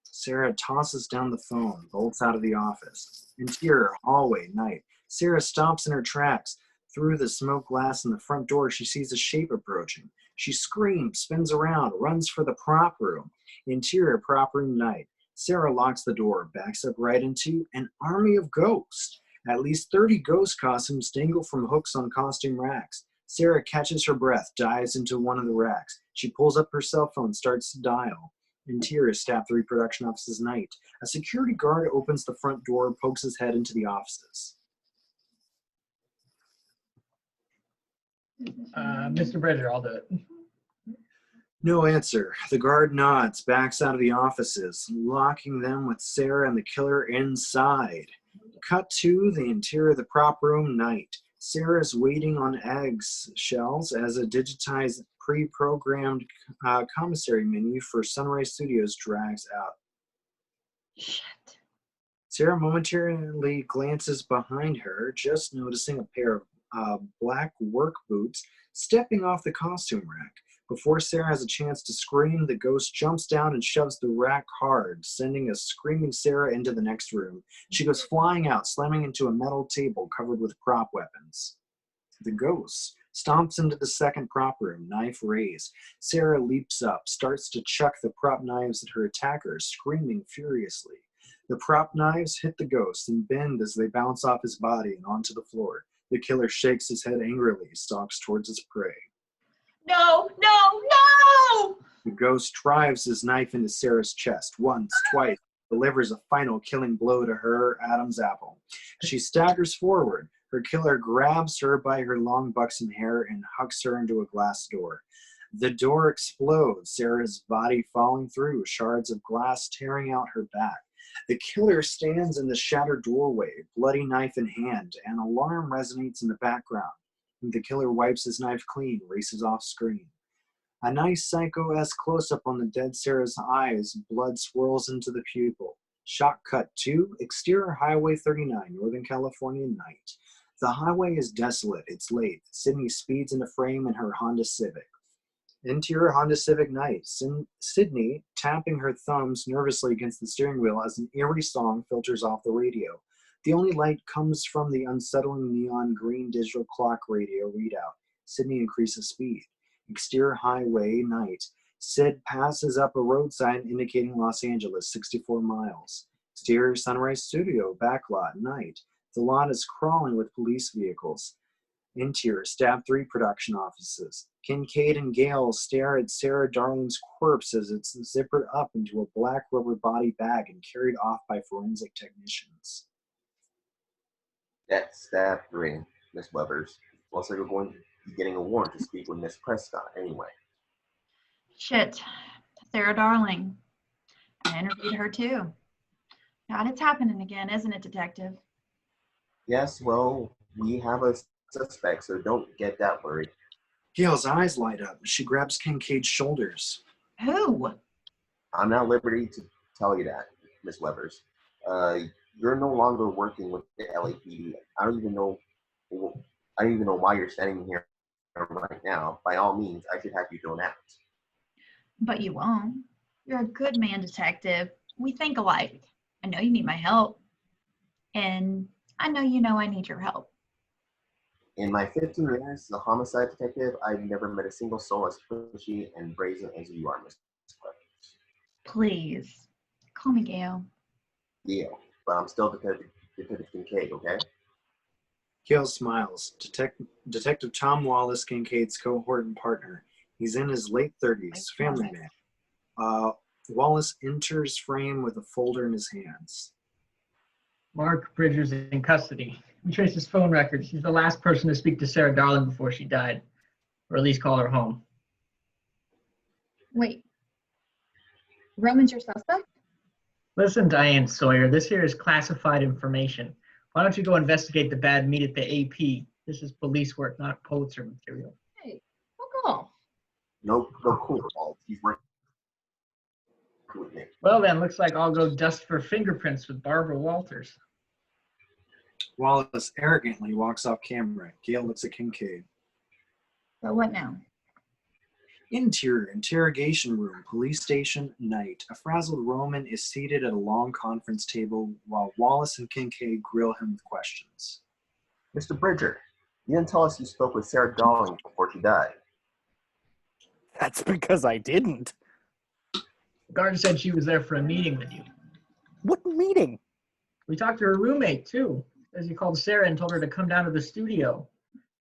Sarah tosses down the phone, bolts out of the office. Interior, hallway, night. Sarah stops in her tracks. Through the smoke glass in the front door, she sees a shape approaching. She screams, spins around, runs for the prop room. Interior, prop room, night. Sarah locks the door, backs up right into an army of ghosts. At least 30 ghost costumes dangle from hooks on costume racks. Sarah catches her breath, dives into one of the racks. She pulls up her cell phone, starts to dial. Interior, Staff 3 production offices, night. A security guard opens the front door, pokes his head into the offices. Mr. Bridger, I'll do it. No answer. The guard nods, backs out of the offices, locking them with Sarah and the killer inside. Cut to the interior of the prop room, night. Sarah's waiting on eggshells as a digitized, pre-programmed commissary menu for Sunrise Studios drags out. Shit. Sarah momentarily glances behind her, just noticing a pair of black work boots stepping off the costume rack. Before Sarah has a chance to scream, the ghost jumps down and shoves the rack hard, sending a screaming Sarah into the next room. She goes flying out, slamming into a metal table covered with prop weapons. The ghost stomps into the second prop room, knife raised. Sarah leaps up, starts to chuck the prop knives at her attackers, screaming furiously. The prop knives hit the ghost and bend as they bounce off his body and onto the floor. The killer shakes his head angrily, stalks towards his prey. No, no, no! The ghost drives his knife into Sarah's chest once, twice, delivers a final killing blow to her Adam's apple. She staggers forward. Her killer grabs her by her long buxom hair and hucks her into a glass door. The door explodes, Sarah's body falling through, shards of glass tearing out her back. The killer stands in the shattered doorway, bloody knife in hand. An alarm resonates in the background. The killer wipes his knife clean, races off screen. A nice psycho-esque close-up on the dead Sarah's eyes, blood swirls into the pupil. Shot cut to exterior Highway 39, Northern California, night. The highway is desolate, it's late. Sidney speeds into frame in her Honda Civic. Interior Honda Civic night. Sidney tapping her thumbs nervously against the steering wheel as an eerie song filters off the radio. The only light comes from the unsettling neon green digital clock radio readout. Sidney increases speed. Exterior highway, night. Sid passes up a road sign indicating Los Angeles, 64 miles. Exterior Sunrise Studio, backlot, night. The lot is crawling with police vehicles. Interior, Staff 3 production offices. Kincaid and Gale stare at Sarah Darling's corpse as it's zippered up into a black rubber body bag and carried off by forensic technicians. That's stab 3, Miss Weathers. Looks like we're going to be getting a warrant to speak with Miss Prescott anyway. Shit. Sarah Darling. I interviewed her too. God, it's happening again, isn't it, Detective? Yes, well, we have a suspect, so don't get that worried. Gale's eyes light up. She grabs Kincaid's shoulders. Who? I'm not at liberty to tell you that, Miss Weathers. You're no longer working with the LAPD. I don't even know why you're standing here right now. By all means, I should have you thrown out. But you won't. You're a good man, Detective. We think alike. I know you need my help. And I know you know I need your help. In my 15 years as a homicide detective, I've never met a single soul as pushy and brazen as you are, Miss Weathers. Please. Call me Gale. Deal. But I'm still Detective Kincaid, okay? Gale smiles. Detective Tom Wallace, Kincaid's cohort and partner. He's in his late 30s, family man. Wallace enters frame with a folder in his hands. Mark Bridger's in custody. We traced his phone records. He's the last person to speak to Sarah Darling before she died, or at least call her home. Wait. Roman's your suspect? Listen, Diane Sawyer, this here is classified information. Why don't you go investigate the bad meat at the AP? This is police work, not Pulitzer material. Hey, fuck off. No cool, Paul. He's working with me. Well then, looks like I'll go dust for fingerprints with Barbara Walters. Wallace arrogantly walks off camera. Gale looks at Kincaid. So what now? Interior interrogation room, police station, night. A frazzled Roman is seated at a long conference table while Wallace and Kincaid grill him with questions. Mr. Bridger, you didn't tell us you spoke with Sarah Darling before she died. That's because I didn't. The guard said she was there for a meeting with you. What meeting? We talked to her roommate too. Says you called Sarah and told her to come down to the studio.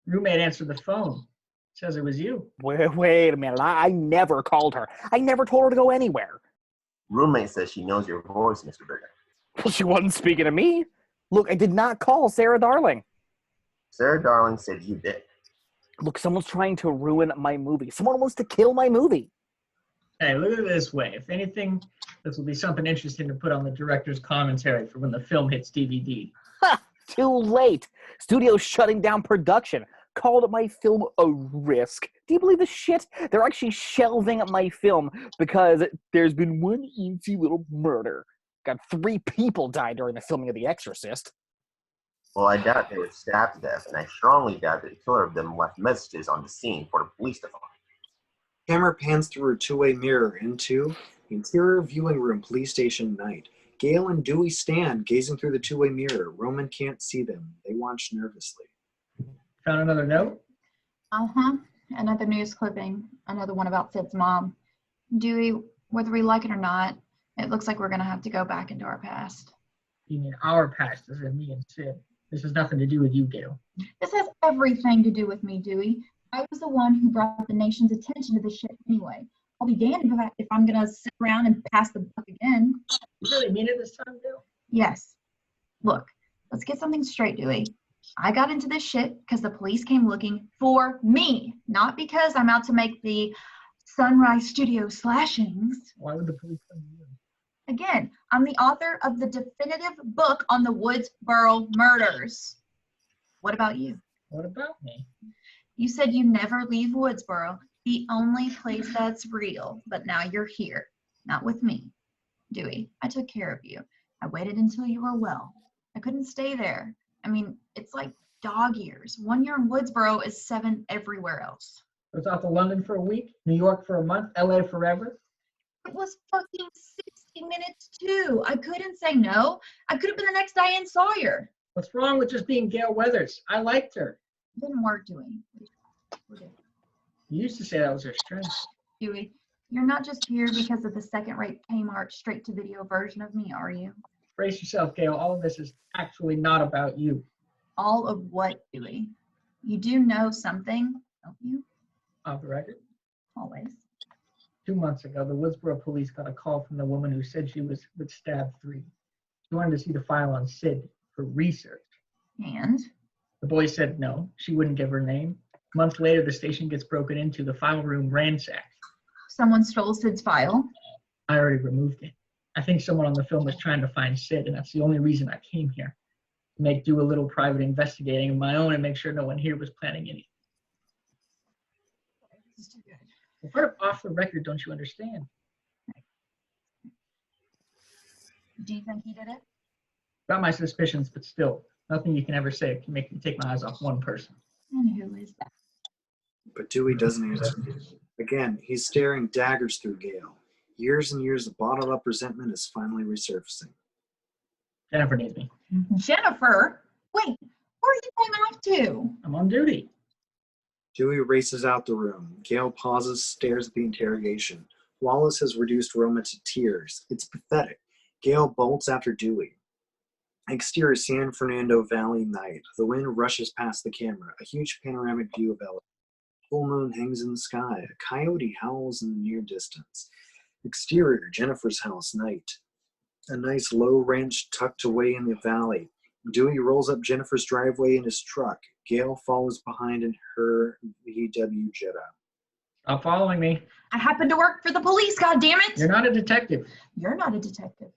Roommate answered the phone. Says it was you. Wait a minute. I never called her. I never told her to go anywhere. Roommate says she knows your voice, Mr. Bridger. Well, she wasn't speaking to me. Look, I did not call Sarah Darling. Sarah Darling said you did. Look, someone's trying to ruin my movie. Someone wants to kill my movie. Hey, look at it this way. If anything, this will be something interesting to put on the director's commentary for when the film hits DVD. Ha! Too late. Studio's shutting down production. Called my film a risk. Do you believe this shit? They're actually shelving my film because there's been one easy little murder. Got 3 people died during the filming of The Exorcist. Well, I doubt they were stabbed to death, and I strongly doubt that the killer of them left messages on the scene for the police to find. Camera pans through a two-way mirror into the interior viewing room, police station, night. Gale and Dewey stand, gazing through the two-way mirror. Roman can't see them. They watch nervously. Found another note? Uh-huh. Another news clipping. Another one about Sid's mom. Dewey, whether we like it or not, it looks like we're going to have to go back into our past. You mean our past, as in me and Sid. This has nothing to do with you, Gale. This has everything to do with me, Dewey. I was the one who brought the nation's attention to this shit anyway. I'll be damned if I'm going to sit around and pass the buck again. You really mean it this time, Gale? Yes. Look, let's get something straight, Dewey. I got into this shit because the police came looking for me, not because I'm out to make the Sunrise Studio slashings. Why would the police come to you? Again, I'm the author of the definitive book on the Woodsboro murders. What about you? What about me? You said you never leave Woodsboro, the only place that's real, but now you're here, not with me. Dewey, I took care of you. I waited until you were well. I couldn't stay there. I mean, it's like dog years. 1 year in Woodsboro is 7 everywhere else. I was out to London for a week, New York for a month, LA forever. It was fucking 60 minutes too. I couldn't say no. I could have been the next Diane Sawyer. What's wrong with just being Gale Weathers? I liked her. It didn't work, Dewey. You used to say that was her strength. Dewey, you're not just here because of the second-rate Kmart straight-to-video version of me, are you? Brace yourself, Gale. All of this is actually not about you. All of what, Dewey? You do know something, don't you? Off the record. Always. 2 months ago, the Woodsboro police got a call from the woman who said she was with Stab 3. She wanted to see the file on Sid for research. And? The boy said no, she wouldn't give her name. A month later, the station gets broken into, the file room ransacked. Someone stole Sid's file. I already removed it. I think someone on the film was trying to find Sid, and that's the only reason I came here. To do a little private investigating of my own and make sure no one here was planning anything. This is too good. What part of off the record don't you understand? Do you think he did it? Got my suspicions, but still, nothing you can ever say can make me take my eyes off one person. And who is that? But Dewey doesn't answer. Again, he's staring daggers through Gale. Years and years of bottled up resentment is finally resurfacing. Jennifer needs me. Jennifer? Wait, where are you going off to? I'm on duty. Dewey races out the room. Gale pauses, stares at the interrogation. Wallace has reduced Roma to tears. It's pathetic. Gale bolts after Dewey. Exterior San Fernando Valley night. The wind rushes past the camera. A huge panoramic view of LA. Full moon hangs in the sky. A coyote howls in the near distance. Exterior Jennifer's house night. A nice low ranch tucked away in the valley. Dewey rolls up Jennifer's driveway in his truck. Gale follows behind in her VW Jetta. Stop following me. I happen to work for the police, goddammit! You're not a detective. You're not a detective.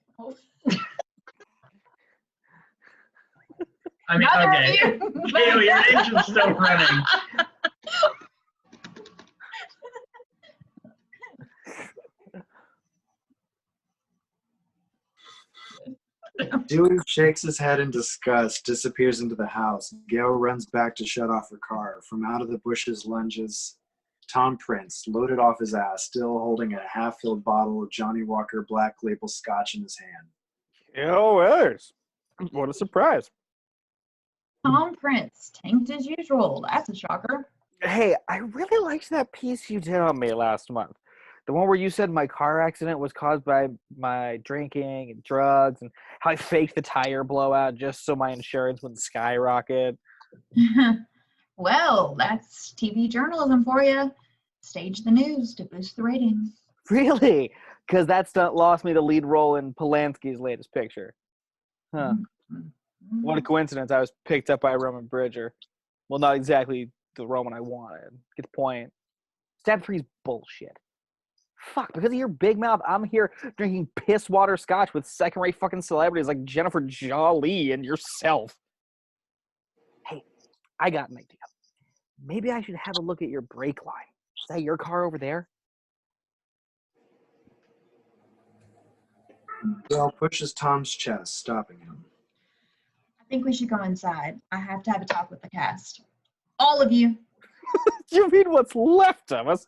I mean, Neither okay. of you. Gale, your engine's still running. Dewey shakes his head in disgust, disappears into the house. Gale runs back to shut off her car. From out of the bushes lunges Tom Prince, loaded off his ass, still holding a half-filled bottle of Johnny Walker Black Label Scotch in his hand. Oh, Weathers. What a surprise. Tom Prince, tanked as usual. That's a shocker. Hey, I really liked that piece you did on me last month. The one where you said my car accident was caused by my drinking and drugs and how I faked the tire blowout just so my insurance wouldn't skyrocket. Well, that's TV journalism for you. Stage the news to boost the ratings. Really? Because that stunt lost me the lead role in Polanski's latest picture. Huh. What a coincidence. I was picked up by a Roman Bridger. Well, not exactly the Roman I wanted. Get the point. Stab 3's bullshit. Fuck, because of your big mouth, I'm here drinking piss water scotch with second-rate fucking celebrities like Jennifer Jolie and yourself. Hey, I got an idea. Maybe I should have a look at your brake line. Is that your car over there? Gale pushes Tom's chest, stopping him. I think we should go inside. I have to have a talk with the cast. All of you. You mean what's left of us?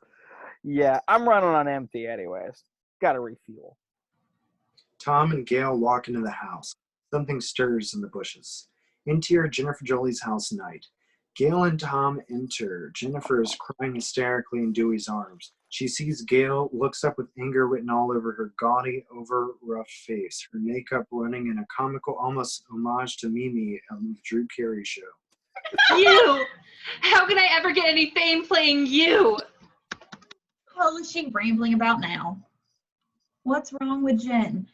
Yeah, I'm running on empty anyways. Gotta refuel. Tom and Gale walk into the house. Something stirs in the bushes. Interior Jennifer Jolie's house night. Gale and Tom enter. Jennifer is crying hysterically in Dewey's arms. She sees Gale, looks up with anger written all over her gaudy, over-rough face, her makeup running in a comical almost homage to Mimi on the Drew Carey show. You! How can I ever get any fame playing you? What is she rambling about now? What's wrong with Jen?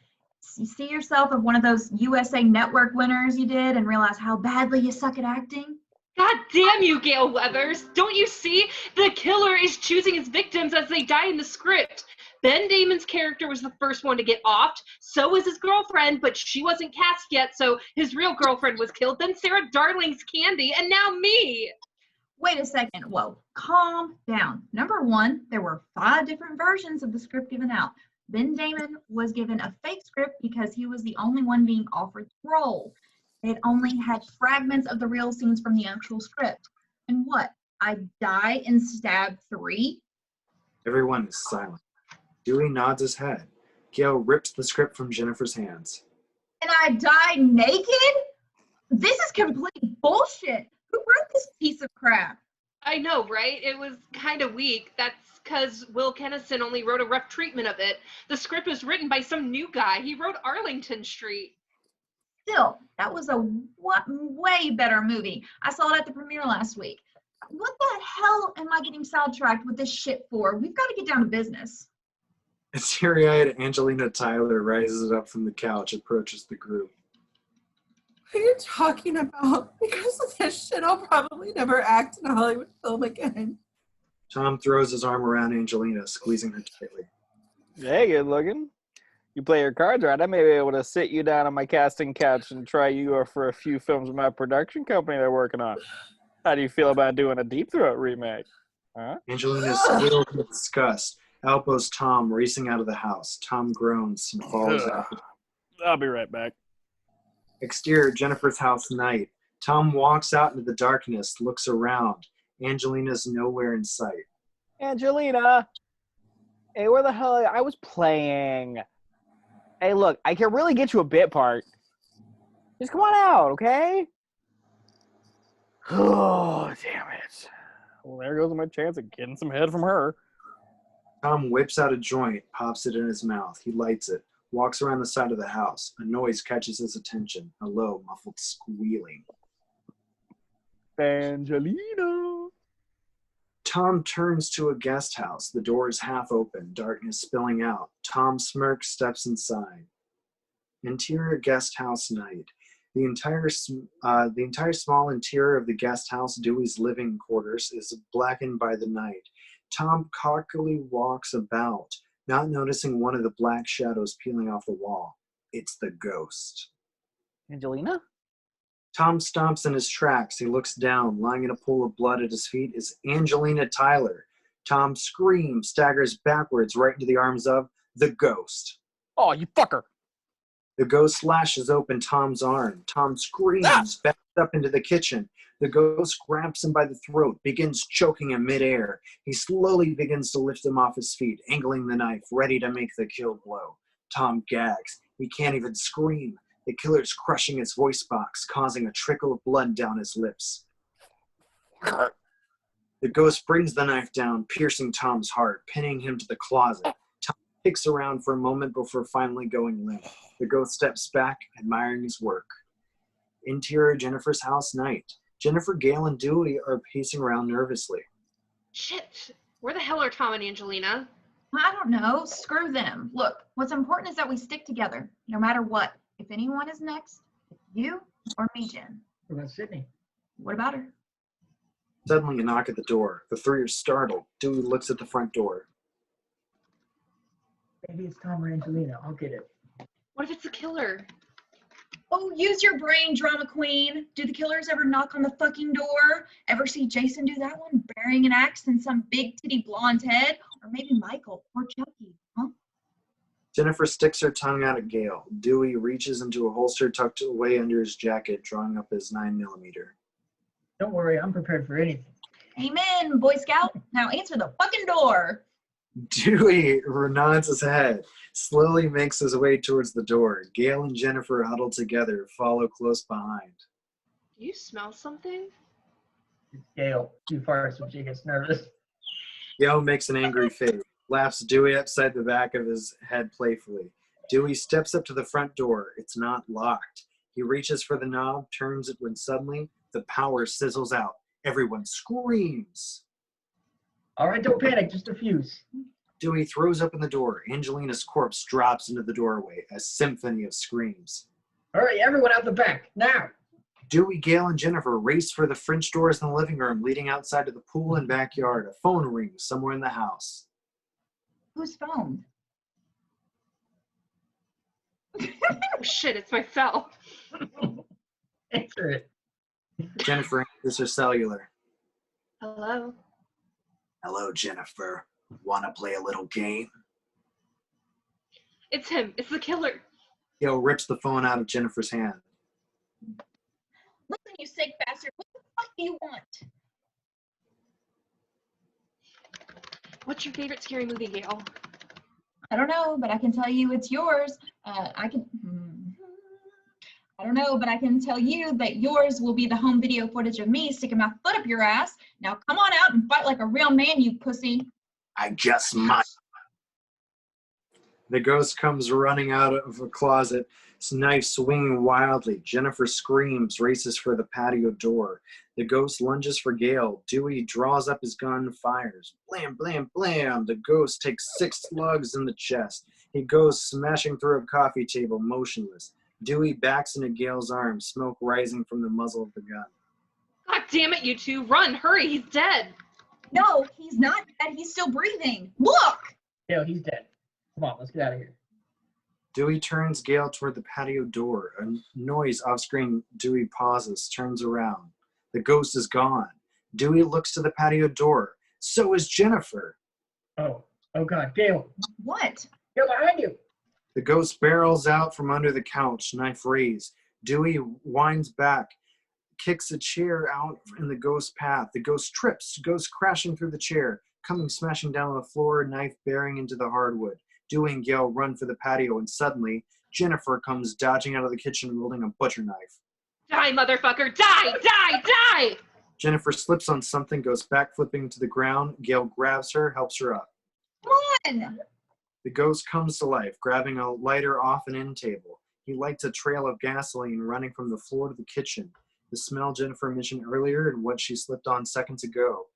You see yourself as one of those USA Network winners you did and realize how badly you suck at acting? God damn you, Gale Weathers. Don't you see? The killer is choosing his victims as they die in the script. Ben Damon's character was the first one to get offed. So was his girlfriend, but she wasn't cast yet, so his real girlfriend was killed. Then Sarah Darling's Candy, and now me. Wait a second. Whoa, calm down. Number one, there were 5 different versions of the script given out. Ben Damon was given a fake script because he was the only one being offered the role. It only had fragments of the real scenes from the actual script. And what? I die in Stab 3? Everyone is silent. Dewey nods his head. Gale rips the script from Jennifer's hands. And I die naked? This is complete bullshit. Who wrote this piece of crap? I know, right? It was kind of weak. That's because Will Kennison only wrote a rough treatment of it. The script was written by some new guy. He wrote Arlington Street. Still, that was a way better movie. I saw it at the premiere last week. What the hell am I getting sidetracked with this shit for? We've got to get down to business. A teary-eyed Angelina Tyler rises up from the couch, approaches the group. Are you talking about? Because of this shit, I'll probably never act in a Hollywood film again. Tom throws his arm around Angelina, squeezing her tightly. Hey, good looking. You play your cards right, I may be able to sit you down on my casting couch and try you for a few films with my production company they're working on. How do you feel about doing a Deep Throat remake? Huh? Angelina squeals with disgust, elbows Tom, racing out of the house. Tom groans and follows after. I'll be right back. Exterior, Jennifer's house, night. Tom walks out into the darkness, looks around. Angelina's nowhere in sight. Angelina! Hey, where the hell? I was playing. Hey, look, I can really get you a bit part. Just come on out, okay? Oh, damn it. Well, there goes my chance of getting some head from her. Tom whips out a joint, pops it in his mouth. He lights it, walks around the side of the house. A noise catches his attention, a low, muffled squealing. Angelina! Tom turns to a guest house. The door is half open, darkness spilling out. Tom smirks, steps inside. Interior guest house night. The entire small interior of the guest house, Dewey's living quarters, is blackened by the night. Tom cockily walks about, not noticing one of the black shadows peeling off the wall. It's the ghost. Angelina? Tom stomps in his tracks. He looks down. Lying in a pool of blood at his feet is Angelina Tyler. Tom screams, staggers backwards right into the arms of the ghost. Oh, you fucker! The ghost slashes open Tom's arm. Tom screams, backs up into the kitchen. The ghost grabs him by the throat, begins choking him midair. He slowly begins to lift him off his feet, angling the knife, ready to make the kill blow. Tom gags. He can't even scream. The killer's crushing his voice box, causing a trickle of blood down his lips. The ghost brings the knife down, piercing Tom's heart, pinning him to the closet. Tom kicks around for a moment before finally going limp. The ghost steps back, admiring his work. Interior Jennifer's house night. Jennifer, Gale, and Dewey are pacing around nervously. Shit. Where the hell are Tom and Angelina? I don't know. Screw them. Look, what's important is that we stick together, no matter what. If anyone is next, you or me, Jen. What about Sidney? What about her? Suddenly, a knock at the door. The three are startled. Dewey looks at the front door. Maybe it's Tom or Angelina. I'll get it. What if it's the killer? Oh, use your brain, drama queen. Do the killers ever knock on the fucking door? Ever see Jason do that one, burying an axe in some big titty blonde head? Or maybe Michael or Chucky, huh? Jennifer sticks her tongue out at Gale. Dewey reaches into a holster tucked away under his jacket, drawing up his 9mm. Don't worry, I'm prepared for anything. Amen, Boy Scout. Now answer the fucking door. Dewey nods his head, slowly makes his way towards the door. Gale and Jennifer huddle together, follow close behind. Do you smell something? It's Gale. She farts when she gets nervous. Gale makes an angry face, laughs Dewey upside the back of his head playfully. Dewey steps up to the front door. It's not locked. He reaches for the knob, turns it when suddenly the power sizzles out. Everyone screams. All right, don't panic, just a fuse. Dewey throws open the door. Angelina's corpse drops into the doorway, a symphony of screams. All right, everyone out the back, now. Dewey, Gale, and Jennifer race for the French doors in the living room, leading outside to the pool and backyard. A phone rings somewhere in the house. Whose phone? Oh shit, it's my cell. Answer it. Jennifer answers her cellular. Hello? Hello, Jennifer. Want to play a little game? It's him. It's the killer. Gale rips the phone out of Jennifer's hand. Listen, you sick bastard. What the fuck do you want? What's your favorite scary movie, Gale? I don't know, but I can tell you it's yours. I don't know, but I can tell you that yours will be the home video footage of me sticking my foot up your ass. Now come on out and fight like a real man, you pussy. I just might. The ghost comes running out of a closet, his knife swinging wildly. Jennifer screams, races for the patio door. The ghost lunges for Gale. Dewey draws up his gun, fires. Blam, blam, blam. The ghost takes 6 slugs in the chest. He goes smashing through a coffee table, motionless. Dewey backs into Gale's arm, smoke rising from the muzzle of the gun. God damn it, you two. Run, hurry, he's dead. No, he's not dead. He's still breathing. Look! Gale, he's dead. Come on, let's get out of here. Dewey turns Gale toward the patio door. A noise off-screen. Dewey pauses, turns around. The ghost is gone. Dewey looks to the patio door. So is Jennifer. Oh God, Gale. What? Gale, behind you. The ghost barrels out from under the couch, knife raised. Dewey winds back, kicks a chair out in the ghost's path. The ghost trips, goes crashing through the chair, coming smashing down on the floor, knife bearing into the hardwood. Dewey and Gale run for the patio, and suddenly, Jennifer comes dodging out of the kitchen wielding a butcher knife. Die, motherfucker, die, die, die! Jennifer slips on something, goes backflipping to the ground. Gale grabs her, helps her up. Come on! The ghost comes to life, grabbing a lighter off an end table. He lights a trail of gasoline running from the floor to the kitchen. The smell Jennifer mentioned earlier and what she slipped on seconds ago.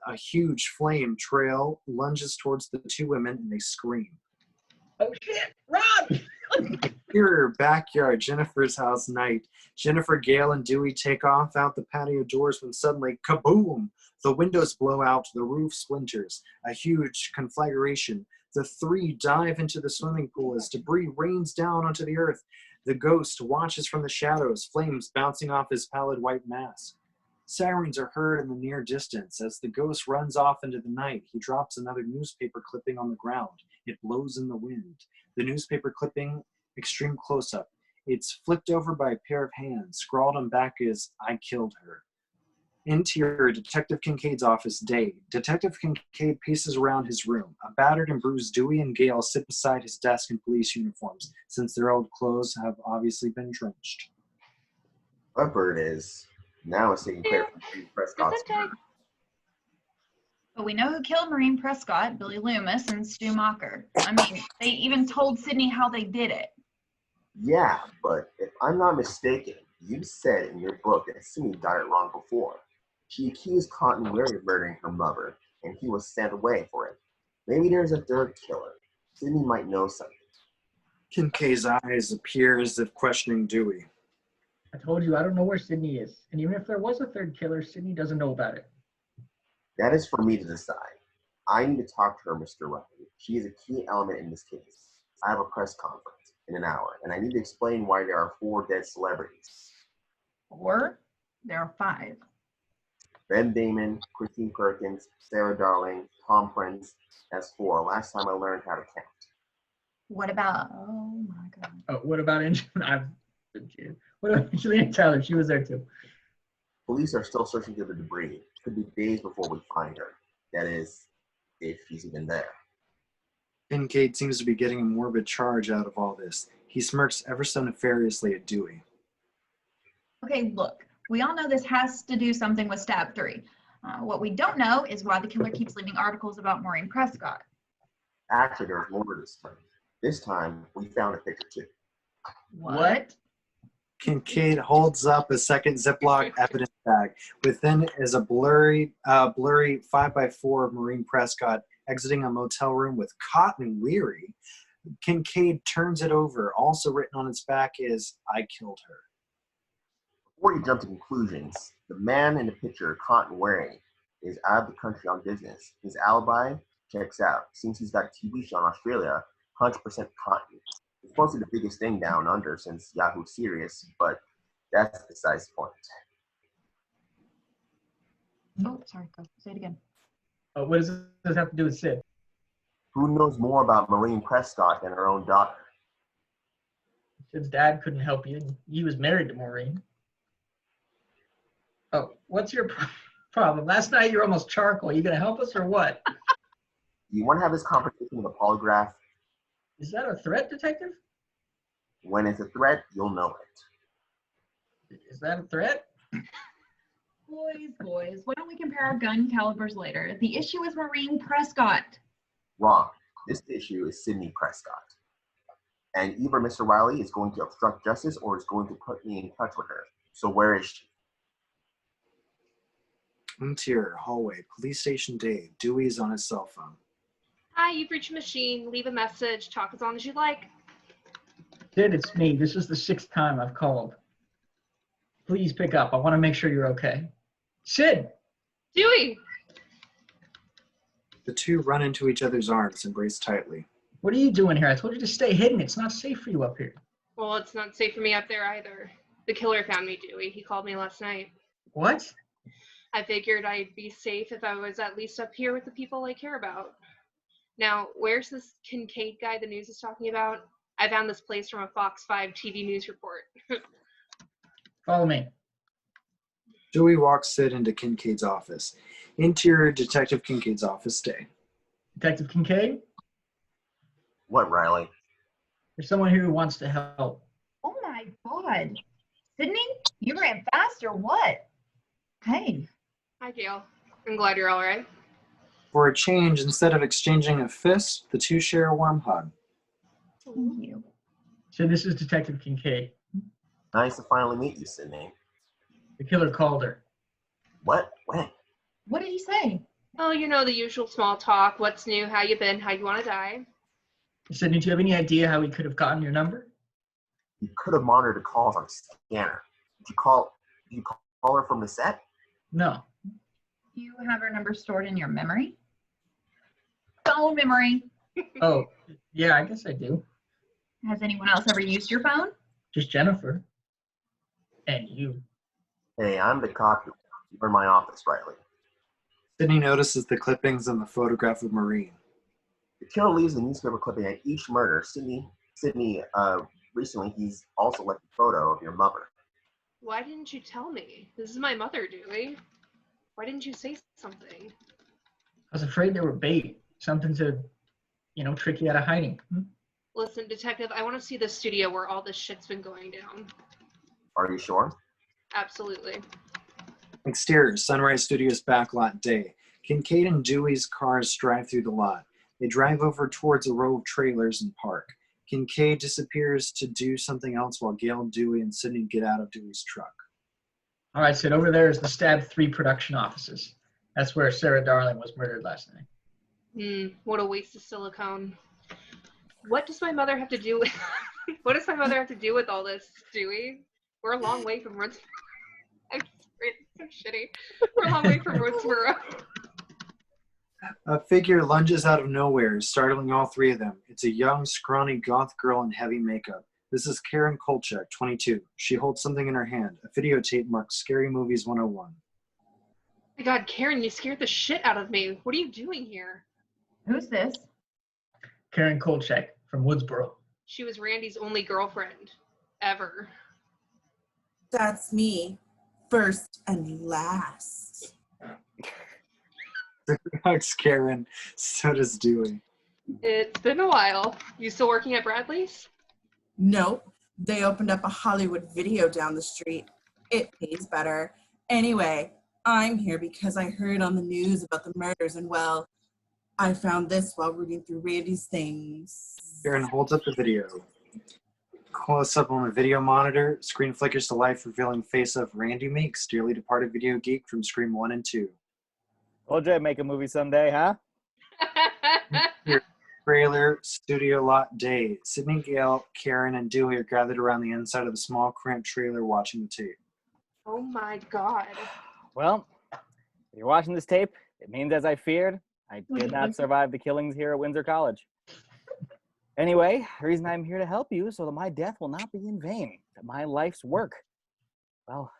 A huge flame trail lunges towards the two women, and they scream. Oh shit, run! Interior backyard, Jennifer's house night. Jennifer, Gale, and Dewey take off out the patio doors when suddenly, kaboom! The windows blow out, the roof splinters. A huge conflagration. The three dive into the swimming pool as debris rains down onto the earth. The ghost watches from the shadows, flames bouncing off his pallid white mask. Sirens are heard in the near distance. As the ghost runs off into the night, he drops another newspaper clipping on the ground. It blows in the wind. The newspaper clipping, extreme close-up. It's flipped over by a pair of hands. Scrawled on back is, "I killed her." Interior, Detective Kincaid's office, day. Detective Kincaid paces around his room. A battered and bruised Dewey and Gale sit beside his desk in police uniforms, since their old clothes have obviously been drenched. Whoever it is, now is taking credit for Prescott's murder. But we know who killed Maureen Prescott, Billy Loomis, and Stu Mocker. I mean, they even told Sidney how they did it. Yeah, but if I'm not mistaken, you said in your book that Sidney got it wrong before. She accused Cotton Weary of murdering her mother, and he was sent away for it. Maybe there's a third killer. Sidney might know something. Kincaid's eyes appear as if questioning Dewey. I told you I don't know where Sidney is. And even if there was a third killer, Sidney doesn't know about it. That is for me to decide. I need to talk to her, Mr. Weapon. She is a key element in this case. I have a press conference in an hour, and I need to explain why there are 4 dead celebrities. 4? There are 5. Ben Damon, Christine Perkins, Sarah Darling, Tom Prince. That's 4. Last time I learned how to count. What about, oh my God. Oh, what about Angelina? What about Angelina Tyler? She was there too. Police are still searching through the debris. It could be days before we find her. That is, if she's even there. Kincaid seems to be getting a morbid charge out of all this. He smirks ever so nefariously at Dewey. Okay, look, we all know this has to do something with Stab 3. What we don't know is why the killer keeps leaving articles about Maureen Prescott. Actually, there's more to this time. This time, we found a picture too. What? Kincaid holds up a second Ziploc evidence bag. Within is a blurry 5x4 of Maureen Prescott exiting a motel room with Cotton Weary. Kincaid turns it over. Also written on its back is, "I killed her." Before you jump to conclusions, the man in the picture, Cotton Weary, is out of the country on business. His alibi checks out. Since he's got a TV show in Australia, 100% Cotton. It's mostly the biggest thing down under since Yahoo Serious, but that's besides the point. Oh, sorry, go. Say it again. What does this have to do with Sid? Who knows more about Maureen Prescott than her own daughter? Sid's dad couldn't help you. He was married to Maureen. Oh, what's your problem? Last night you were almost charcoal. You gonna help us or what? Do you want to have this conversation with a polygraph? Is that a threat, detective? When it's a threat, you'll know it. Is that a threat? Boys, why don't we compare our gun calibers later? The issue is Maureen Prescott. Wrong. This issue is Sidney Prescott. And either Mr. Wiley is going to obstruct justice or is going to put me in touch with her. So where is she? Interior, hallway, police station day. Dewey is on his cell phone. Hi, you've reached a machine. Leave a message. Talk as long as you like. Sid, it's me. This is the 6th time I've called. Please pick up. I want to make sure you're okay. Sid! Dewey! The two run into each other's arms, embrace tightly. What are you doing here? I told you to stay hidden. It's not safe for you up here. Well, it's not safe for me up there either. The killer found me, Dewey. He called me last night. What? I figured I'd be safe if I was at least up here with the people I care about. Now, where's this Kincaid guy the news is talking about? I found this place from a Fox 5 TV news report. Follow me. Dewey walks Sid into Kincaid's office. Interior Detective Kincaid's office stay. Detective Kincaid? What, Riley? There's someone here who wants to help. Oh my God. Sidney, you ran fast or what? Hey. Hi, Gale. I'm glad you're all right. For a change, instead of exchanging a fist, the two share a warm hug. Thank you. So this is Detective Kincaid. Nice to finally meet you, Sidney. The killer called her. What? When? What did he say? Oh, you know, the usual small talk. What's new? How you been? How you want to die? Sidney, do you have any idea how he could have gotten your number? You could have monitored the calls on scanner. Did you call her from the set? No. Do you have her number stored in your memory? Phone memory. Oh, yeah, I guess I do. Has anyone else ever used your phone? Just Jennifer. And you. Hey, I'm the cop. You're in my office, Riley. Sidney notices the clippings on the photograph of Maureen. The killer leaves a newspaper clipping at each murder. Sidney, recently he's also left a photo of your mother. Why didn't you tell me? This is my mother, Dewey. Why didn't you say something? I was afraid they were bait. Something to, trick you out of hiding. Listen, Detective, I want to see the studio where all this shit's been going down. Are you sure? Absolutely. Exterior, Sunrise Studios backlot day. Kincaid and Dewey's cars drive through the lot. They drive over towards a row of trailers and park. Kincaid disappears to do something else while Gale, Dewey, and Sidney get out of Dewey's truck. All right, Sid, over there is the Stab 3 production offices. That's where Sarah Darling was murdered last night. What a waste of silicone. What does my mother have to do with what does my mother have to do with all this, Dewey? We're a long way from Woodsboro. I'm sorry, it's so shitty. We're a long way from Woodsboro. A figure lunges out of nowhere, startling all three of them. It's a young, scrawny goth girl in heavy makeup. This is Karen Kolchak, 22. She holds something in her hand. A videotape marked Scary Movies 101. My God, Karen, you scared the shit out of me. What are you doing here? Who's this? Karen Kolchak from Woodsboro. She was Randy's only girlfriend. Ever. That's me. First and last. Hugs Karen. So does Dewey. It's been a while. You still working at Bradley's? Nope. They opened up a Hollywood video down the street. It pays better. Anyway, I'm here because I heard on the news about the murders and, well, I found this while reading through Randy's things. Karen holds up the video. Close up on a video monitor. Screen flickers to life, revealing face of Randy Meeks, dearly departed video geek from Scream 1 and 2. Told you I'd make a movie someday, huh? Trailer studio lot day. Sidney, Gale, Karen, and Dewey are gathered around the inside of the small, cramped trailer watching the tape. Oh my God. Well, if you're watching this tape, it means, as I feared, I did not survive the killings here at Windsor College. Anyway, the reason I'm here to help you is so that my death will not be in vain, that my life's work, well,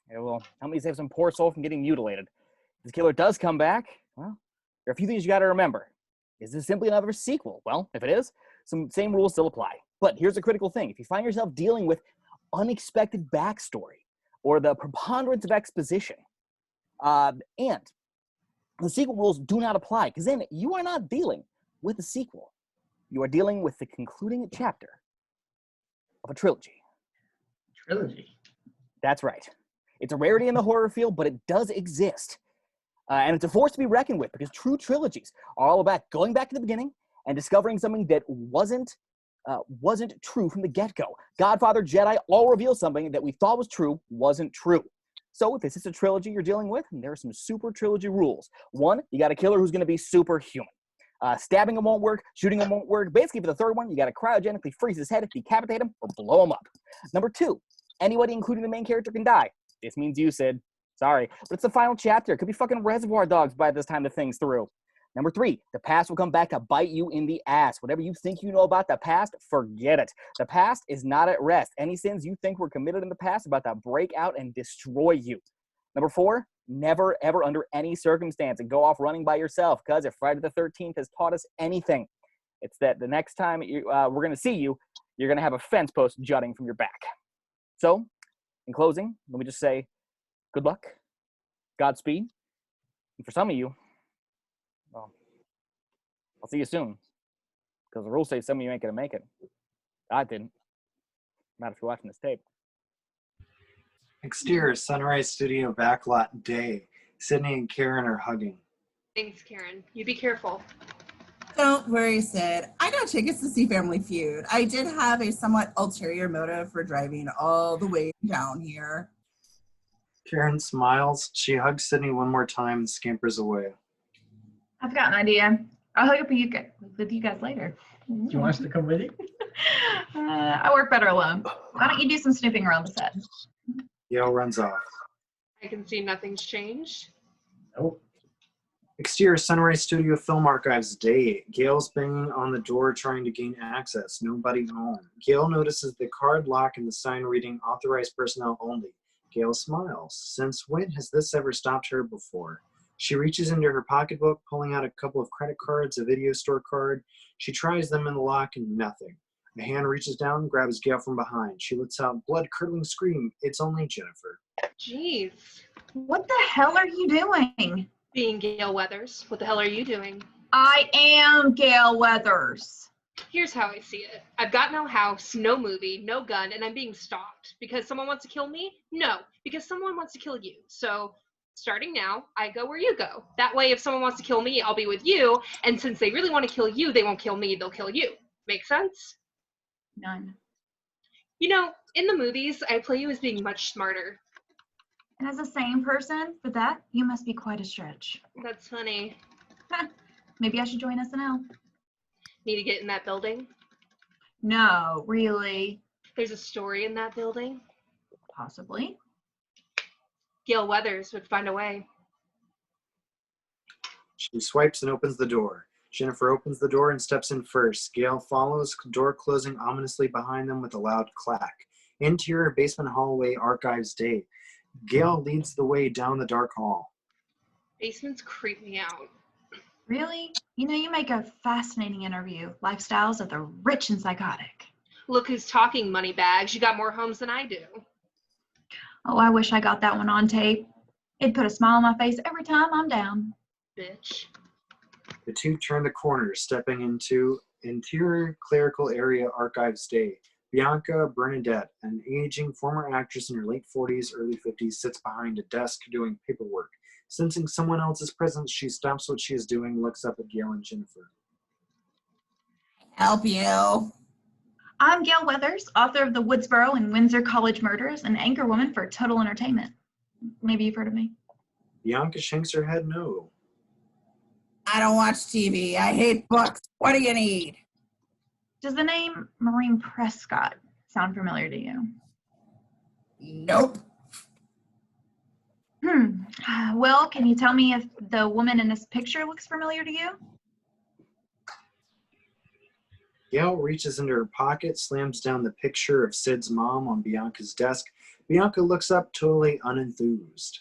it will help me save some poor soul from getting mutilated. If this killer does come back, well, there are a few things you got to remember. Is this simply another sequel? Well, if it is, some same rules still apply. But here's a critical thing. If you find yourself dealing with unexpected backstory or the preponderance of exposition, and the sequel rules do not apply, because then you are not dealing with a sequel. You are dealing with the concluding chapter of a trilogy. Trilogy? That's right. It's a rarity in the horror field, but it does exist. And it's a force to be reckoned with, because true trilogies are all about going back to the beginning and discovering something that wasn't true from the get-go. Godfather, Jedi all reveal something that we thought was true wasn't true. So if this is a trilogy you're dealing with, there are some super trilogy rules. One, you got a killer who's going to be superhuman. Stabbing him won't work. Shooting him won't work. Basically, for the third one, you got to cryogenically freeze his head, decapitate him, or blow him up. Number 2, anybody, including the main character, can die. This means you, Sid. Sorry, but it's the final chapter. It could be fucking Reservoir Dogs by this time the thing's through. Number 3, the past will come back to bite you in the ass. Whatever you think you know about the past, forget it. The past is not at rest. Any sins you think were committed in the past are about to break out and destroy you. Number 4, never, ever, under any circumstance, and go off running by yourself, because if Friday the 13th has taught us anything, it's that the next time we're going to see you, you're going to have a fence post jutting from your back. So, in closing, let me just say, good luck, Godspeed, and for some of you, well, I'll see you soon, because the rules say some of you ain't going to make it. I didn't. Not if you're watching this tape. Exterior Sunrise Studio backlot day. Sidney and Karen are hugging. Thanks, Karen. You be careful. Don't worry, Sid. I got tickets to see Family Feud. I did have a somewhat ulterior motive for driving all the way down here. Karen smiles. She hugs Sidney one more time and scampers away. I've got an idea. I'll hook up with you guys later. Do you want us to come with you? I work better alone. Why don't you do some snooping around the set? Gale runs off. I can see nothing's changed. Nope. Exterior Sunrise Studio Film Archives day. Gale's banging on the door trying to gain access. Nobody home. Gale notices the card lock and the sign reading authorized personnel only. Gale smiles. Since when has this ever stopped her before? She reaches into her pocketbook, pulling out a couple of credit cards, a video store card. She tries them in the lock and nothing. A hand reaches down and grabs Gale from behind. She lets out a blood-curdling scream. It's only Jennifer. Jeez. What the hell are you doing? Being Gale Weathers, what the hell are you doing? I am Gale Weathers. Here's how I see it. I've got no house, no movie, no gun, and I'm being stalked. Because someone wants to kill me? No, because someone wants to kill you. So, starting now, I go where you go. That way, if someone wants to kill me, I'll be with you. And since they really want to kill you, they won't kill me, they'll kill you. Make sense? None. You know, in the movies, I play you as being much smarter. And as the same person, for that, you must be quite a stretch. That's funny. Maybe I should join SNL. Need to get in that building? No, really. There's a story in that building? Possibly. Gale Weathers would find a way. She swipes and opens the door. Jennifer opens the door and steps in first. Gale follows, door closing ominously behind them with a loud clack. Interior basement hallway archives day. Gale leads the way down the dark hall. Basements creep me out. Really? You know, you make a fascinating interview. Lifestyles of the rich and psychotic. Look who's talking, moneybags. You got more homes than I do. Oh, I wish I got that one on tape. It'd put a smile on my face every time I'm down. Bitch. The two turn the corner, stepping into interior clerical area archives day. Bianca Bernadette, an aging former actress in her late 40s, early 50s, sits behind a desk doing paperwork. Sensing someone else's presence, she stops what she is doing, looks up at Gale and Jennifer. Help you. I'm Gale Weathers, author of the Woodsboro and Windsor College Murders and anchorwoman for Total Entertainment. Maybe you've heard of me. Bianca shakes her head no. I don't watch TV. I hate books. What do you need? Does the name Maureen Prescott sound familiar to you? Nope. Well, can you tell me if the woman in this picture looks familiar to you? Gale reaches into her pocket, slams down the picture of Sid's mom on Bianca's desk. Bianca looks up, totally unenthused.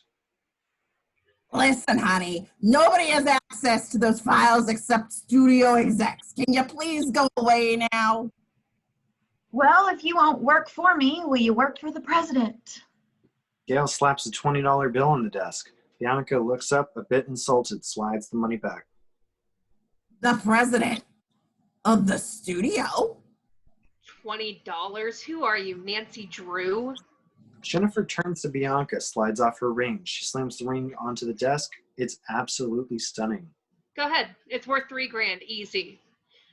Listen, honey, nobody has access to those files except studio execs. Can you please go away now? Well, if you won't work for me, will you work for the president? Gale slaps a $20 bill on the desk. Bianca looks up, a bit insulted, slides the money back. The president of the studio? $20? Who are you, Nancy Drew? Jennifer turns to Bianca, slides off her ring. She slams the ring onto the desk. It's absolutely stunning. Go ahead. It's worth $3,000, easy.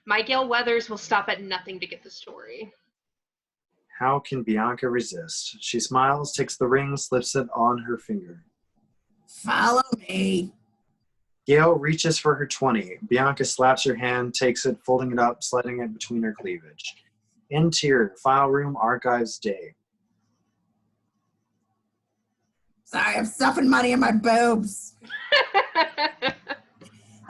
My Gale Weathers will stop at nothing to get the story. How can Bianca resist? She smiles, takes the ring, slips it on her finger. Follow me. Gale reaches for her 20. Bianca slaps her hand, takes it, folding it up, sliding it between her cleavage. Interior, file room, archives, day. Sorry, I'm stuffing money in my boobs.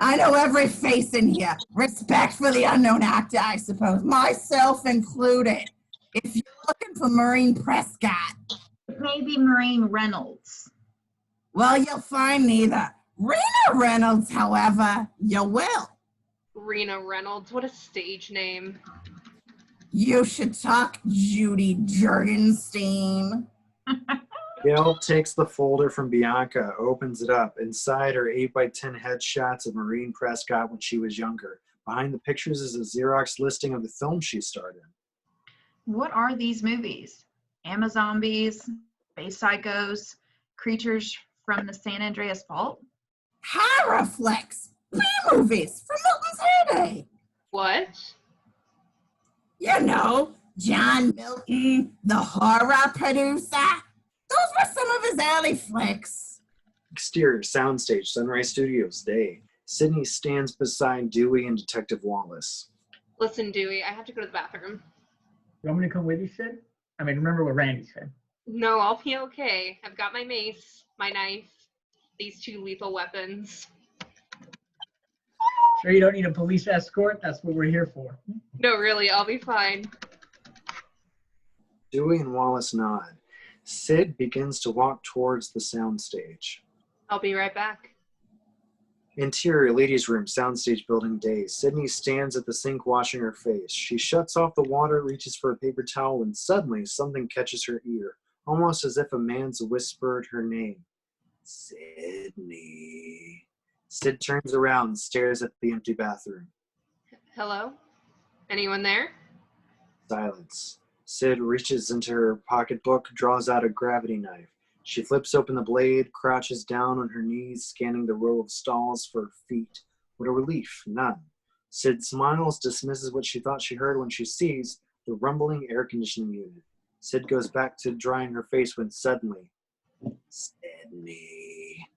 I know every face in here. Respect for the unknown actor, I suppose. Myself included. If you're looking for Maureen Prescott. Maybe Maureen Reynolds. Well, you'll find neither. Rena Reynolds, however, you will. Rena Reynolds, what a stage name. You should talk Judy Jurgenstein. Gale takes the folder from Bianca, opens it up. Inside are 8x10 headshots of Maureen Prescott when she was younger. Behind the pictures is a Xerox listing of the film she starred in. What are these movies? Amazombies, Space Psychos, Creatures from the San Andreas Fault? Horror flicks. B-movies from Milton's heyday. What? You know, John Milton, the horror producer. Those were some of his early flicks. Exterior, soundstage, Sunrise Studios, day. Sidney stands beside Dewey and Detective Wallace. Listen, Dewey, I have to go to the bathroom. You want me to come with you, Sid? I mean, remember what Randy said. No, I'll be okay. I've got my mace, my knife, these 2 lethal weapons. Sure you don't need a police escort? That's what we're here for. No, really, I'll be fine. Dewey and Wallace nod. Sid begins to walk towards the soundstage. I'll be right back. Interior, ladies' room, soundstage building, day. Sidney stands at the sink washing her face. She shuts off the water, reaches for a paper towel, when suddenly something catches her ear, almost as if a man's whispered her name. Sidney. Sid turns around and stares at the empty bathroom. Hello? Anyone there? Silence. Sid reaches into her pocketbook, draws out a gravity knife. She flips open the blade, crouches down on her knees, scanning the row of stalls for feet. What a relief, none. Sid smiles, dismisses what she thought she heard when she sees the rumbling air conditioning unit. Sid goes back to drying her face when suddenly, Sidney.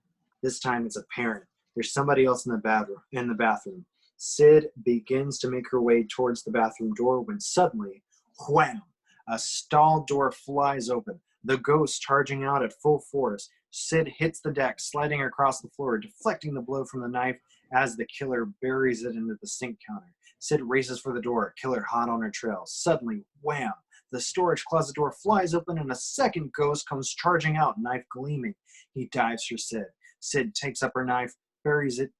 This time it's apparent. There's somebody else in the bathroom. Sid begins to make her way towards the bathroom door when suddenly, wham! A stall door flies open, the ghost charging out at full force. Sid hits the deck, sliding across the floor, deflecting the blow from the knife as the killer buries it into the sink counter. Sid races for the door, killer hot on her trail. Suddenly, wham! The storage closet door flies open and a second ghost comes charging out, knife gleaming. He dives for Sid. Sid takes up her knife, buries it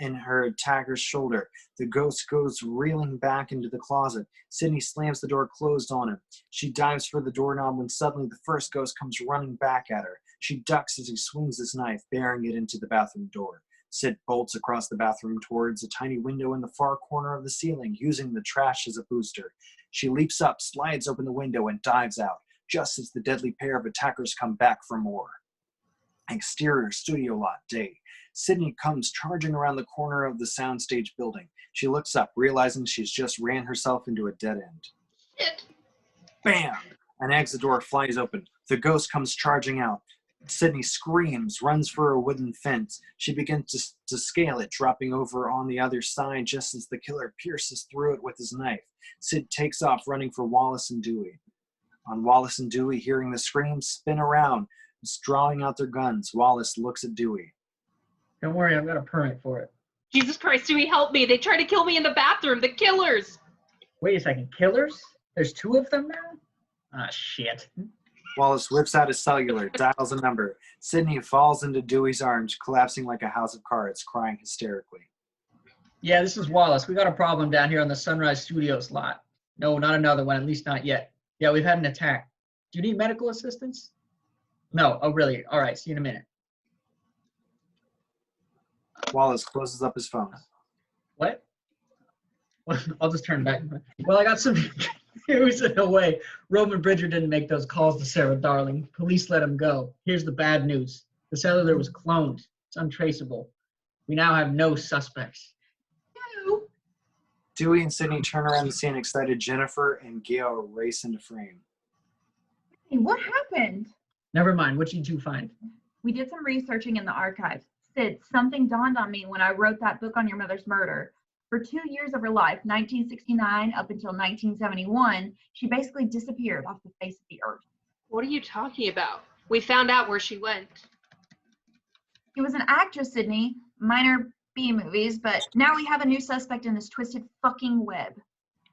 in her attacker's shoulder. The ghost goes reeling back into the closet. Sidney slams the door closed on him. She dives for the doorknob when suddenly the first ghost comes running back at her. She ducks as he swings his knife, bearing it into the bathroom door. Sid bolts across the bathroom towards a tiny window in the far corner of the ceiling, using the trash as a booster. She leaps up, slides open the window, and dives out, just as the deadly pair of attackers come back for more. Exterior, studio lot, day. Sidney comes charging around the corner of the soundstage building. She looks up, realizing she's just ran herself into a dead end. Shit. Bam! An exit door flies open. The ghost comes charging out. Sidney screams, runs for a wooden fence. She begins to scale it, dropping over on the other side just as the killer pierces through it with his knife. Sid takes off, running for Wallace and Dewey. On Wallace and Dewey, hearing the screams, spin around, drawing out their guns. Wallace looks at Dewey. Don't worry, I've got a permit for it. Jesus Christ, Dewey, help me. They tried to kill me in the bathroom. The killers. Wait a second, killers? There's 2 of them now? Ah, shit. Wallace whips out his cellular, dials a number. Sidney falls into Dewey's arms, collapsing like a house of cards, crying hysterically. Yeah, this is Wallace. We got a problem down here on the Sunrise Studios lot. No, not another one, at least not yet. Yeah, we've had an attack. Do you need medical assistance? No. Oh, really? All right, see you in a minute. Wallace closes up his phone. What? Well, I'll just turn back. Well, I got some news in a way. Roman Bridger didn't make those calls to Sarah Darling. Police let him go. Here's the bad news. The cellular was cloned. It's untraceable. We now have no suspects. No. Dewey and Sidney turn around to see an excited Jennifer and Gale race into frame. Hey, what happened? Never mind. What did you find? We did some researching in the archives. Sid, something dawned on me when I wrote that book on your mother's murder. For 2 years of her life, 1969 up until 1971, she basically disappeared off the face of the earth. What are you talking about? We found out where she went. She was an actress, Sidney. Minor B movies, but now we have a new suspect in this twisted fucking web.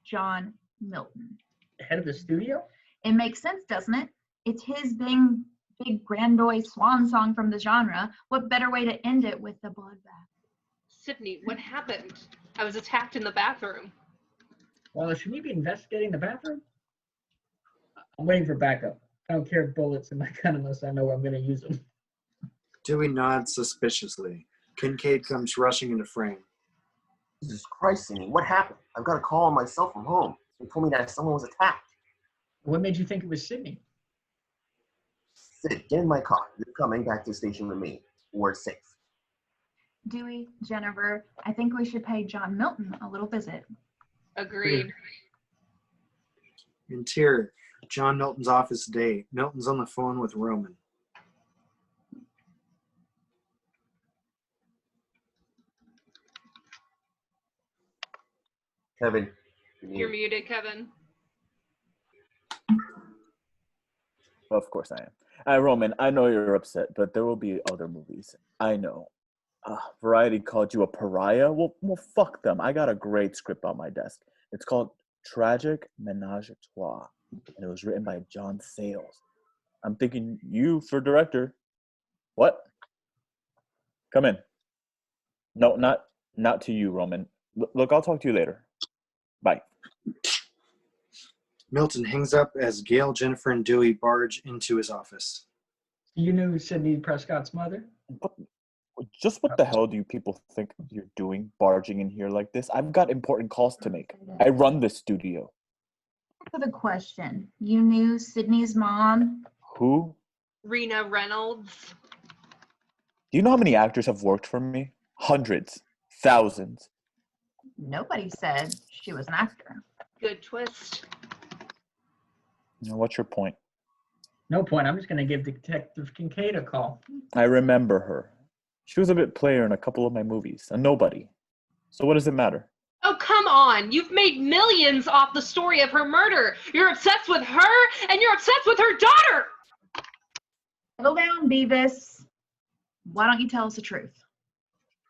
John Milton. Head of the studio? It makes sense, doesn't it? It's his big grandiose swan song from the genre. What better way to end it with the bloodbath? Sidney, what happened? I was attacked in the bathroom. Well, should we be investigating the bathroom? I'm waiting for backup. I don't care bullets in my gun unless I know where I'm going to use them. Dewey nods suspiciously. Kincaid comes rushing into frame. Jesus Christ, Sidney, what happened? I've got a call on my cell from home. They told me that someone was attacked. What made you think it was Sidney? Sid, get in my car. You're coming back to the station with me. We're safe. Dewey, Jennifer, I think we should pay John Milton a little visit. Agreed. Interior, John Milton's office day. Milton's on the phone with Roman. Kevin, You're muted, Kevin. Of course I am. Roman, I know you're upset, but there will be other movies. I know. Variety called you a pariah? Well, fuck them. I got a great script on my desk. It's called Tragic Menage a Trois, and it was written by John Sayles. I'm thinking you for director. What? Come in. No, not to you, Roman. Look, I'll talk to you later. Bye. Milton hangs up as Gale, Jennifer, and Dewey barge into his office. You knew Sidney Prescott's mother? Just what the hell do you people think you're doing, barging in here like this? I've got important calls to make. I run this studio. For the question, you knew Sidney's mom? Who? Rena Reynolds. Do you know how many actors have worked for me? Hundreds. Thousands. Nobody said she was an actor. Good twist. What's your point? No point. I'm just going to give Detective Kincaid a call. I remember her. She was a bit player in a couple of my movies. A nobody. So what does it matter? Oh, come on. You've made millions off the story of her murder. You're obsessed with her, and you're obsessed with her daughter. Settle down, Beavis. Why don't you tell us the truth?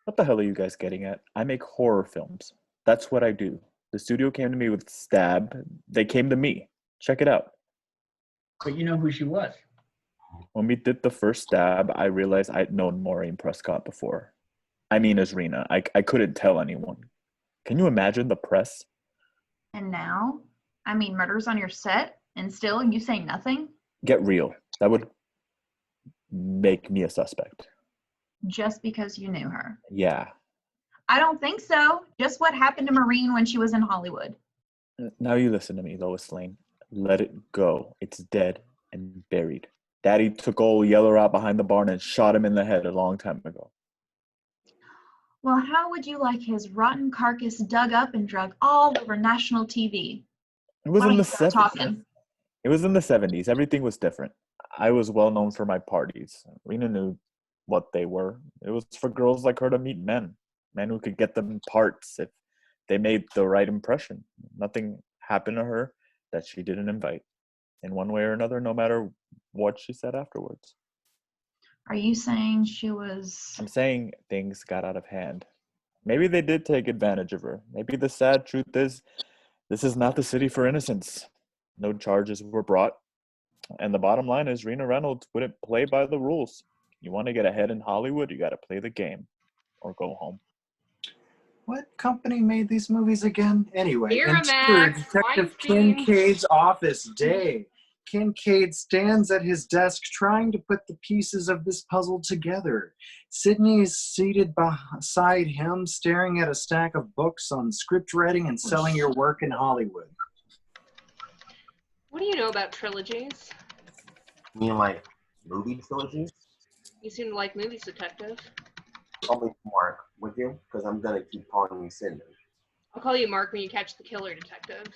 What the hell are you guys getting at? I make horror films. That's what I do. The studio came to me with Stab. They came to me. Check it out. But you know who she was. When we did the first Stab, I realized I'd known Maureen Prescott before. I mean, as Rena. I couldn't tell anyone. Can you imagine the press? And now? I mean, murder's on your set, and still you say nothing? Get real. That would make me a suspect. Just because you knew her? Yeah. I don't think so. Just what happened to Maureen when she was in Hollywood. Now you listen to me, Lois Lane. Let it go. It's dead and buried. Daddy took old Yeller out behind the barn and shot him in the head a long time ago. Well, how would you like his rotten carcass dug up and drug all over national TV? It was Why in don't the you stop 70s. talking? It was in the 70s. Everything was different. I was well known for my parties. Rena knew what they were. It was for girls like her to meet men who could get them parts if they made the right impression. Nothing happened to her that she didn't invite in one way or another, no matter what she said afterwards. Are you saying she was... I'm saying things got out of hand. Maybe they did take advantage of her. Maybe the sad truth is this is not the city for innocents. No charges were brought. And the bottom line is Rena Reynolds wouldn't play by the rules. You want to get ahead in Hollywood, you got to play the game or go home. What company made these movies again? Anyway, Miramax, enter Detective Weinstein. Kincaid's office day. Kincaid stands at his desk trying to put the pieces of this puzzle together. Sidney is seated beside him, staring at a stack of books on script writing and selling your work in Hollywood. What do you know about trilogies? You mean like movie trilogies? You seem to like movies, Detective. Call me Mark, would you? Because I'm going to keep calling you Sidney. I'll call you Mark when you catch the killer, Detective.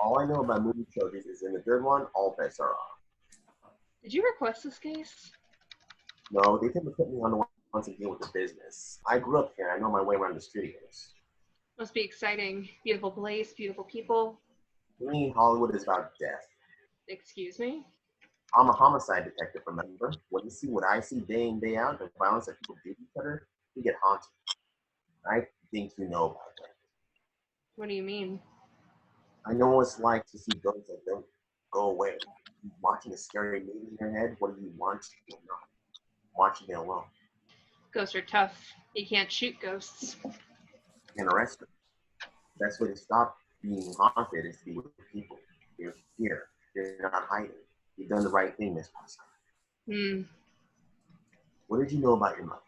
All I know about movie trilogies is in the third one, all bets are off. Did you request this case? No, they didn't put me on the want to deal with the business. I grew up here. I know my way around the studios. Must be exciting. Beautiful place, beautiful people. To me, Hollywood is about death. Excuse me? I'm a homicide detective, remember? When you see what I see day in, day out, the violence that people do to each other, you get haunted. I think you know about that. What do you mean? I know what it's like to see ghosts that don't go away. Watching a scary movie in your head, what do you want or not? Watching it alone. Ghosts are tough. You can't shoot ghosts. And arrest them. The best way to stop being haunted is to be with people. You're here. You're not hiding. You've done the right thing this past time. What did you know about your mother?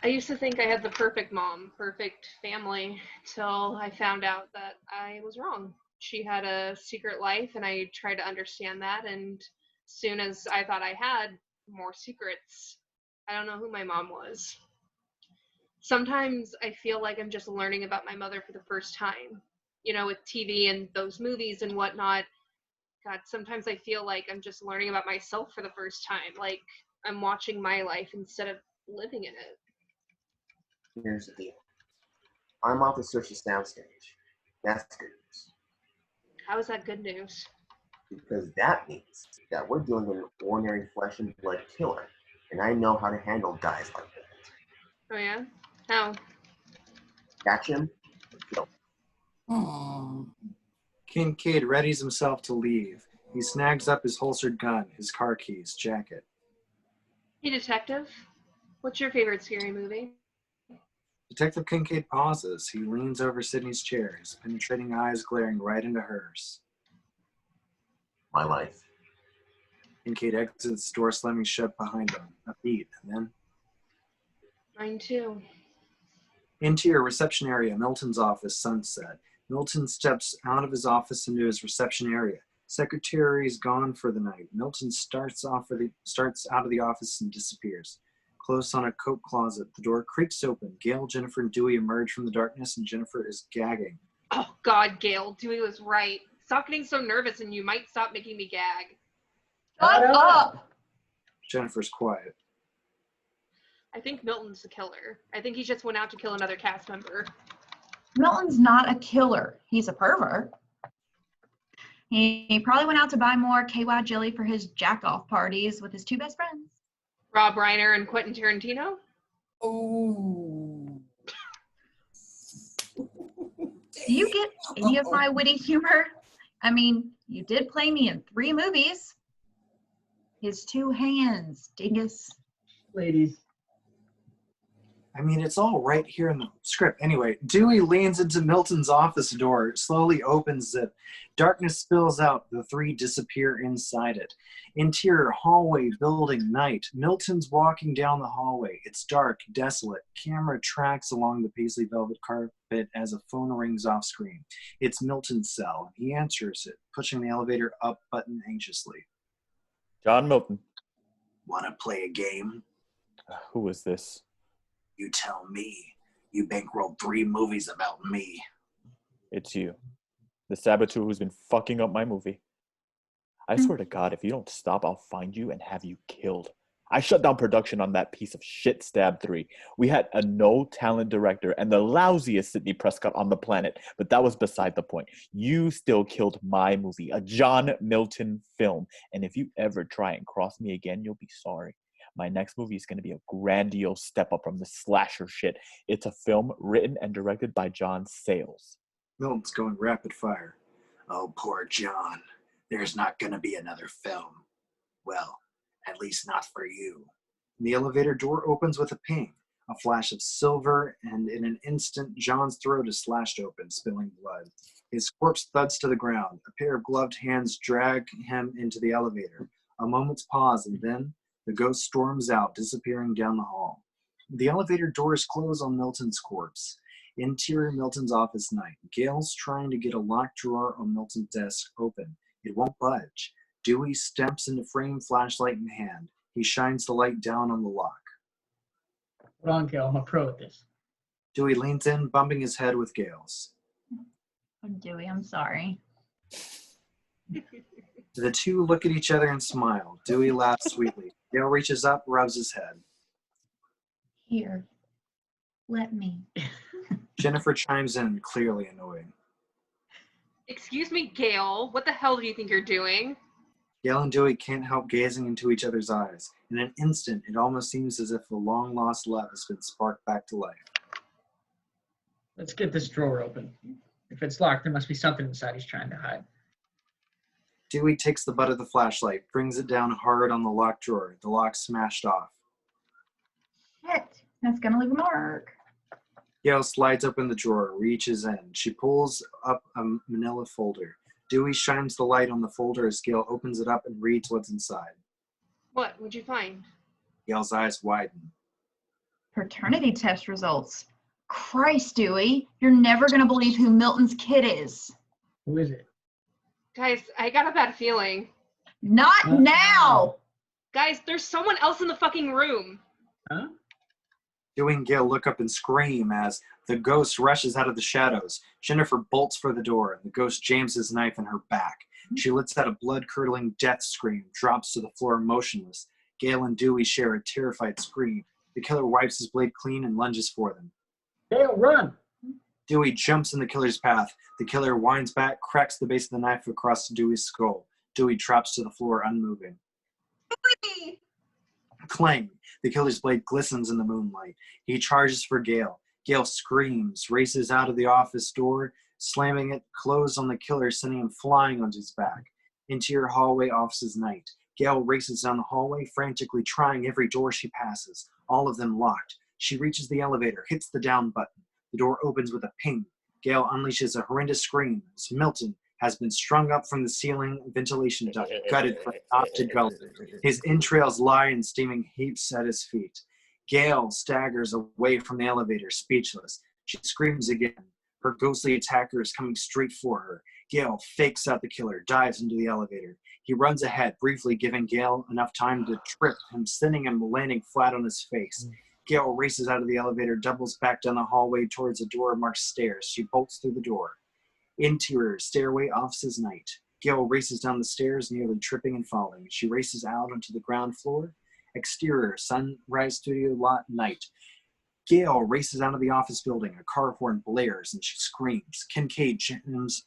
I used to think I had the perfect mom, perfect family, till I found out that I was wrong. She had a secret life, and I tried to understand that, and as soon as I thought I had more secrets, I don't know who my mom was. Sometimes I feel like I'm just learning about my mother for the first time. You know, with TV and those movies and whatnot. God, sometimes I feel like I'm just learning about myself for the first time. Like I'm watching my life instead of living in it. Here's the deal. I'm off to search the soundstage. That's good news. How is that good news? Because that means that we're dealing with an ordinary flesh and blood killer, and I know how to handle guys like that. Oh yeah? How? Catch him, kill him. Aww. Kincaid readies himself to leave. He snags up his holstered gun, his car keys, jacket. Hey, detective. What's your favorite scary movie? Detective Kincaid pauses. He leans over Sidney's chair, his penetrating eyes glaring right into hers. My life. Kincaid exits, door slamming shut behind him. A beat, and then... Mine too. Interior reception area, Milton's office, sunset. Milton steps out of his office into his reception area. Secretary's gone for the night. Milton starts out of the office and disappears. Close on a coat closet, the door creaks open. Gale, Jennifer, and Dewey emerge from the darkness, and Jennifer is gagging. Oh God, Gale, Dewey was right. Stop getting so nervous and you might stop making me gag. Shut up! Jennifer's quiet. I think Milton's the killer. I think he just went out to kill another cast member. Milton's not a killer. He's a pervert. He probably went out to buy more KY jelly for his jack-off parties with his two best friends. Rob Reiner and Quentin Tarantino? Oh. Do you get any of my witty humor? I mean, you did play me in 3 movies. His 2 hands, dingus. Ladies. I mean, it's all right here in the script. Anyway, Dewey leans into Milton's office door, slowly opens it. Darkness spills out. The 3 disappear inside it. Interior, hallway, building, night. Milton's walking down the hallway. It's dark, desolate. Camera tracks along the paisley velvet carpet as a phone rings off screen. It's Milton's cell. He answers it, pushing the elevator up button anxiously. John Milton. Want to play a game? Who is this? You tell me. You bankrolled 3 movies about me. It's you. The saboteur who's been fucking up my movie. I swear to God, if you don't stop, I'll find you and have you killed. I shut down production on that piece of shit Stab 3. We had a no-talent director and the lousiest Sidney Prescott on the planet, but that was beside the point. You still killed my movie, a John Milton film, and if you ever try and cross me again, you'll be sorry. My next movie is going to be a grandiose step up from the slasher shit. It's a film written and directed by John Sayles. Milton's going rapid fire. Oh, poor John. There's not going to be another film. Well, at least not for you. The elevator door opens with a ping, a flash of silver, and in an instant, John's throat is slashed open, spilling blood. His corpse thuds to the ground. A pair of gloved hands drag him into the elevator. A moment's pause, and then the ghost storms out, disappearing down the hall. The elevator doors close on Milton's corpse. Interior Milton's office night. Gale's trying to get a locked drawer on Milton's desk open. It won't budge. Dewey steps into frame, flashlight in hand. He shines the light down on the lock. Hold on, Gale. I'm a pro at this. Dewey leans in, bumping his head with Gale's. Oh, Dewey, I'm sorry. The 2 look at each other and smile. Dewey laughs sweetly. Gale reaches up, rubs his head. Here, let me. Jennifer chimes in, clearly annoyed. Excuse me, Gale. What the hell do you think you're doing? Gale and Dewey can't help gazing into each other's eyes. In an instant, it almost seems as if the long-lost love has been sparked back to life. Let's get this drawer open. If it's locked, there must be something inside he's trying to hide. Dewey takes the butt of the flashlight, brings it down hard on the locked drawer. The lock smashed off. Shit, that's gonna leave a mark. Gale slides open the drawer, reaches in. She pulls up a manila folder. Dewey shines the light on the folder as Gale opens it up and reads what's inside. What would you find? Gale's eyes widen. Paternity test results. Christ, Dewey, you're never gonna believe who Milton's kid is. Who is it? Guys, I got a bad feeling. Not now! Guys, there's someone else in the fucking room. Huh? Dewey and Gale look up and scream as the ghost rushes out of the shadows. Jennifer bolts for the door, and the ghost jams his knife in her back. She lets out a blood-curdling death scream, drops to the floor motionless. Gale and Dewey share a terrified scream. The killer wipes his blade clean and lunges for them. Gale, run! Dewey jumps in the killer's path. The killer winds back, cracks the base of the knife across Dewey's skull. Dewey drops to the floor, unmoving. Dewey! Clang! The killer's blade glistens in the moonlight. He charges for Gale. Gale screams, races out of the office door, slamming it closed on the killer, sending him flying onto his back. Interior hallway, office's night. Gale races down the hallway, frantically trying every door she passes, all of them locked. She reaches the elevator, hits the down button. The door opens with a ping. Gale unleashes a horrendous scream as Milton has been strung up from the ceiling ventilation duct, gutted from top to gullet. His entrails lie in steaming heaps at his feet. Gale staggers away from the elevator, speechless. She screams again. Her ghostly attacker is coming straight for her. Gale fakes out the killer, dives into the elevator. He runs ahead, briefly giving Gale enough time to trip him, sending him landing flat on his face. Gale races out of the elevator, doubles back down the hallway towards a door marked stairs. She bolts through the door. Interior, stairway, office's night. Gale races down the stairs, nearly tripping and falling. She races out onto the ground floor. Exterior, sunrise studio lot, night. Gale races out of the office building. A car horn blares and she screams. Kincaid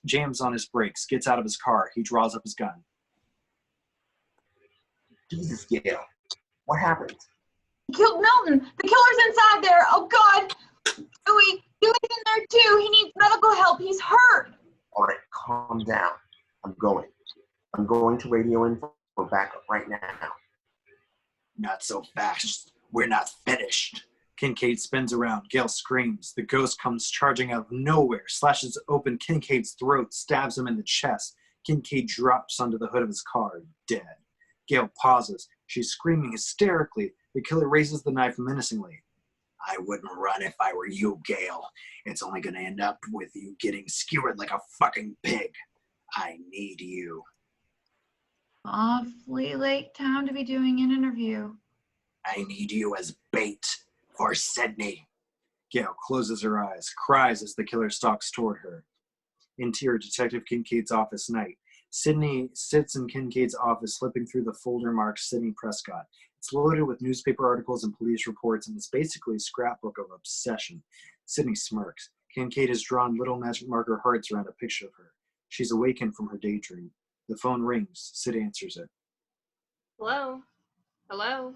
jams on his brakes, gets out of his car. He draws up his gun. Jesus, Gale. What happened? He killed Milton! The killer's inside there! Oh God! Dewey's in there too! He needs medical help! He's hurt! All right, calm down. I'm going to radio in for backup right now. Not so fast. We're not finished. Kincaid spins around. Gale screams. The ghost comes charging out of nowhere, slashes open Kincaid's throat, stabs him in the chest. Kincaid drops onto the hood of his car, dead. Gale pauses. She's screaming hysterically. The killer raises the knife menacingly. I wouldn't run if I were you, Gale. It's only going to end up with you getting skewered like a fucking pig. I need you. Awfully late time to be doing an interview. I need you as bait for Sidney. Gale closes her eyes, cries as the killer stalks toward her. Interior Detective Kincaid's office night. Sidney sits in Kincaid's office, slipping through the folder marked Sidney Prescott. It's loaded with newspaper articles and police reports, and it's basically a scrapbook of obsession. Sidney smirks. Kincaid has drawn little magic marker hearts around a picture of her. She's awakened from her daydream. The phone rings. Sid answers it. Hello? Hello?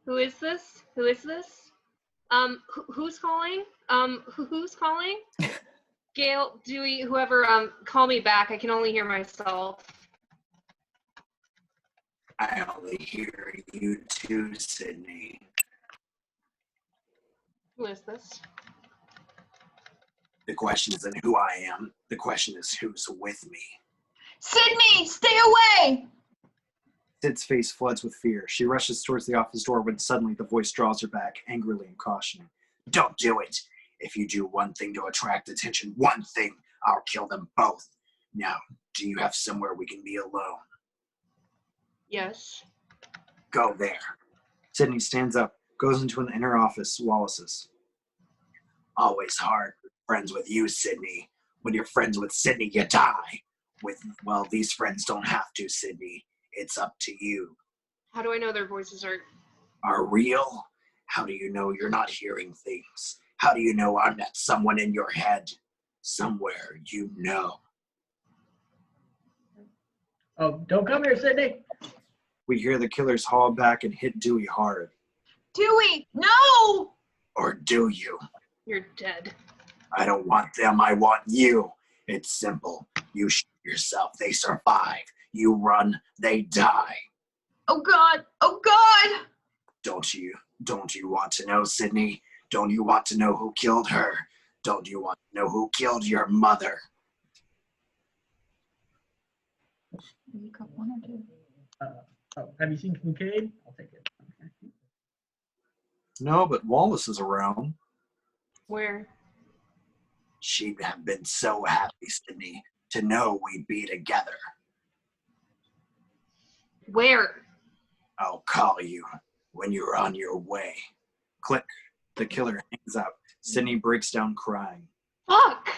Who is this? Who is this? Who's calling? Who's calling? Gale, Dewey, whoever, call me back. I can only hear myself. I only hear you too, Sidney. Who is this? The question isn't who I am. The question is who's with me. Sidney, stay away! Sid's face floods with fear. She rushes towards the office door when suddenly the voice draws her back, angrily and cautioning. Don't do it. If you do one thing to attract attention, one thing, I'll kill them both. Now, do you have somewhere we can be alone? Yes. Go there. Sidney stands up, goes into an inner office, Wallace's. Always hard friends with you, Sidney. When you're friends with Sidney, you die. Well, these friends don't have to, Sidney. It's up to you. How do I know their voices are Are real? How do you know you're not hearing things? How do you know I'm not someone in your head? Somewhere you know. Oh, don't come here, Sidney. We hear the killers haul back and hit Dewey hard. Dewey, no! Or do you? You're dead. I don't want them, I want you. It's simple. You shoot yourself, they survive. You run, they die. Oh God, oh God! Don't you want to know, Sidney? Don't you want to know who killed her? Don't you want to know who killed your mother? You got one or two? Have you seen Kincaid? I'll take it. Okay. No, but Wallace is around. Where? She'd have been so happy, Sidney, to know we'd be together. Where? I'll call you when you're on your way. Click. The killer hangs up. Sidney breaks down crying. Fuck!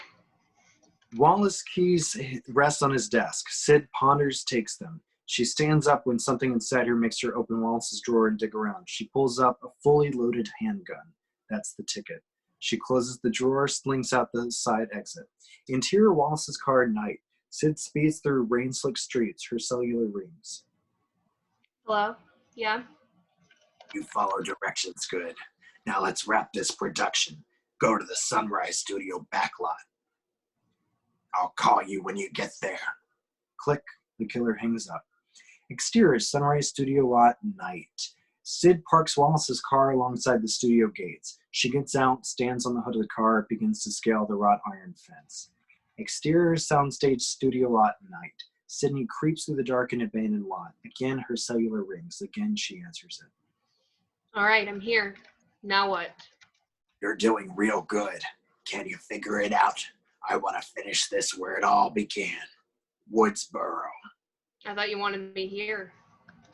Wallace keys rest on his desk. Sid ponders, takes them. She stands up when something inside her makes her open Wallace's drawer and dig around. She pulls up a fully loaded handgun. That's the ticket. She closes the drawer, slinks out the side exit. Interior Wallace's car at night. Sid speeds through rain-slick streets. Her cellular rings. Hello? Yeah? You follow directions good. Now let's wrap this production. Go to the Sunrise Studio backlot. I'll call you when you get there. Click. The killer hangs up. Exterior Sunrise Studio lot, night. Sid parks Wallace's car alongside the studio gates. She gets out, stands on the hood of the car, begins to scale the wrought iron fence. Exterior Soundstage Studio lot, night. Sidney creeps through the darkened abandoned lot. Again, her cellular rings. Again, she answers it. All right, I'm here. Now what? You're doing real good. Can you figure it out? I want to finish this where it all began. Woodsboro. I thought you wanted me here.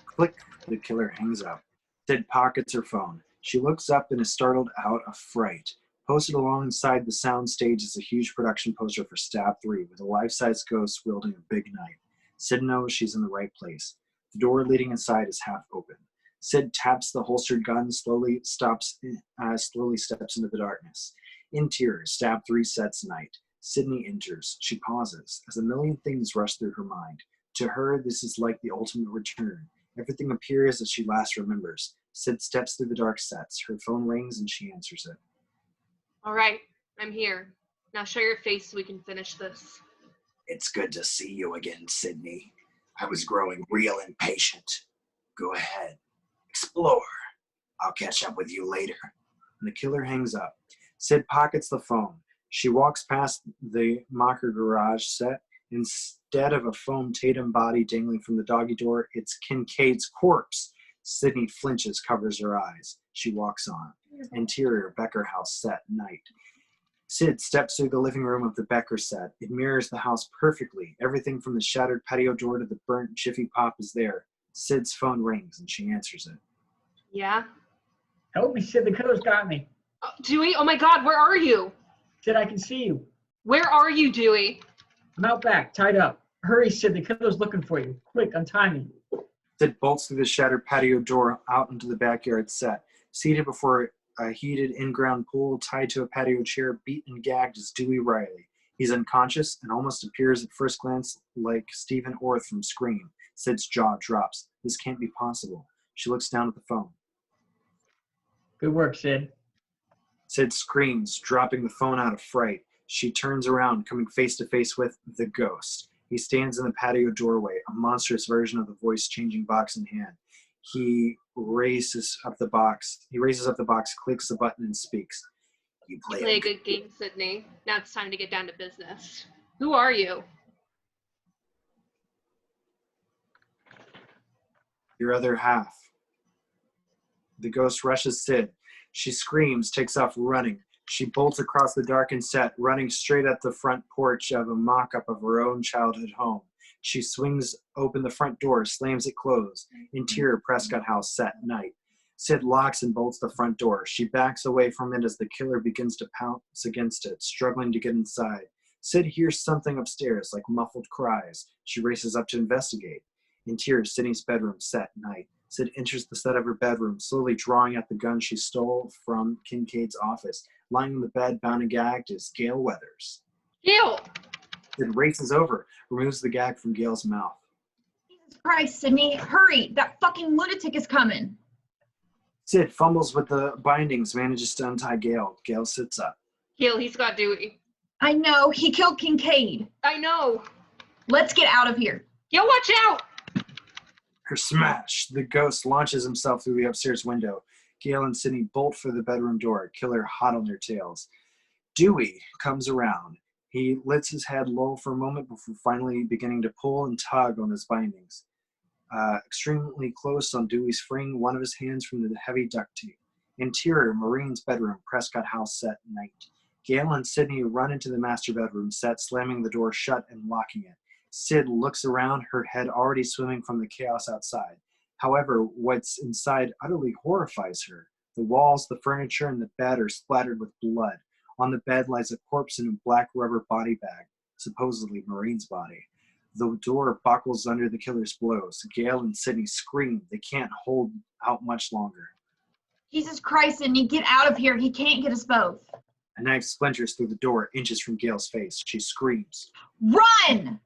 Click. The killer hangs up. Sid pockets her phone. She looks up and is startled out of fright. Posted alongside the soundstage is a huge production poster for Stab 3 with a life-size ghost wielding a big knife. Sid knows she's in the right place. The door leading inside is half open. Sid taps the holstered gun, slowly steps into the darkness. Interior, Stab 3 sets night. Sidney enters. She pauses as a million things rush through her mind. To her, this is like the ultimate return. Everything appears as she last remembers. Sid steps through the dark sets. Her phone rings and she answers it. All right, I'm here. Now show your face so we can finish this. It's good to see you again, Sidney. I was growing real impatient. Go ahead. Explore. I'll catch up with you later. And the killer hangs up. Sid pockets the phone. She walks past the Marko garage set. Instead of a foam Tatum body dangling from the doggy door, it's Kincaid's corpse. Sidney flinches, covers her eyes. She walks on. Interior, Becker house set, night. Sid steps through the living room of the Becker set. It mirrors the house perfectly. Everything from the shattered patio door to the burnt Jiffy Pop is there. Sid's phone rings and she answers it. Yeah? Help me, Sid. The killer's got me. Dewey, oh my God, where are you? Sid, I can see you. Where are you, Dewey? I'm out back, tied up. Hurry, Sid. The killer's looking for you. Quick, untie me. Sid bolts through the shattered patio door out into the backyard set. Seated before a heated in-ground pool, tied to a patio chair, beaten and gagged is Dewey Riley. He's unconscious and almost appears at first glance like Stephen Orth from Scream. Sid's jaw drops. This can't be possible. She looks down at the phone. Good work, Sid. Sid screams, dropping the phone out of fright. She turns around, coming face to face with the ghost. He stands in the patio doorway, a monstrous version of the voice-changing box in hand. He raises up the box, clicks the button, and speaks. You Play a good game, Sidney. Now it's time to get down to business. Who are you? Your other half. The ghost rushes Sid. She screams, takes off running. She bolts across the darkened set, running straight at the front porch of a mock-up of her own childhood home. She swings open the front door, slams it closed. Interior Prescott House set, night. Sid locks and bolts the front door. She backs away from it as the killer begins to pounce against it, struggling to get inside. Sid hears something upstairs, like muffled cries. She races up to investigate. Interior Sidney's bedroom set, night. Sid enters the set of her bedroom, slowly drawing out the gun she stole from Kincaid's office. Lying on the bed, bound and gagged, is Gale Weathers. Gale! Sid races over, removes the gag from Gale's mouth. Jesus Christ, Sidney, hurry! That fucking lunatic is coming. Sid fumbles with the bindings, manages to untie Gale. Gale sits up. Gale, he's got Dewey. I know, he killed Kincaid. I know. Let's get out of here. Gale, watch out! Her smash! The ghost launches himself through the upstairs window. Gale and Sidney bolt for the bedroom door, killer hot on their tails. Dewey comes around. He lets his head low for a moment before finally beginning to pull and tug on his bindings. Extremely close on Dewey's freeing one of his hands from the heavy duct tape. Interior, Maureen's bedroom, Prescott House set, night. Gale and Sidney run into the master bedroom set, slamming the door shut and locking it. Sid looks around, her head already swimming from the chaos outside. However, what's inside utterly horrifies her. The walls, the furniture, and the bed are splattered with blood. On the bed lies a corpse in a black rubber body bag, supposedly Maureen's body. The door buckles under the killer's blows. Gale and Sidney scream. They can't hold out much longer. Jesus Christ, Sidney, get out of here. He can't get us both. A knife splinters through the door, inches from Gale's face. She screams. Run!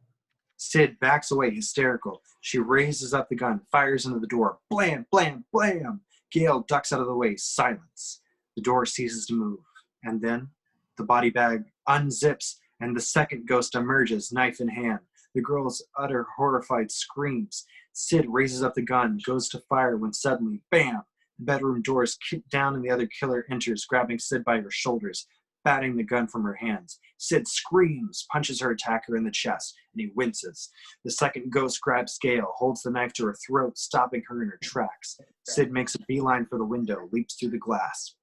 Sid backs away, hysterical. She raises up the gun, fires into the door. Blam, blam, blam. Gale ducks out of the way. Silence. The door ceases to move. And then the body bag unzips, and the second ghost emerges, knife in hand. The girls utter horrified screams. Sid raises up the gun, goes to fire when suddenly, bam! The bedroom door is kicked down and the other killer enters, grabbing Sid by her shoulders, batting the gun from her hands. Sid screams, punches her attacker in the chest, and he winces. The second ghost grabs Gale, holds the knife to her throat, stopping her in her tracks. Sid makes a beeline for the window, leaps through the glass.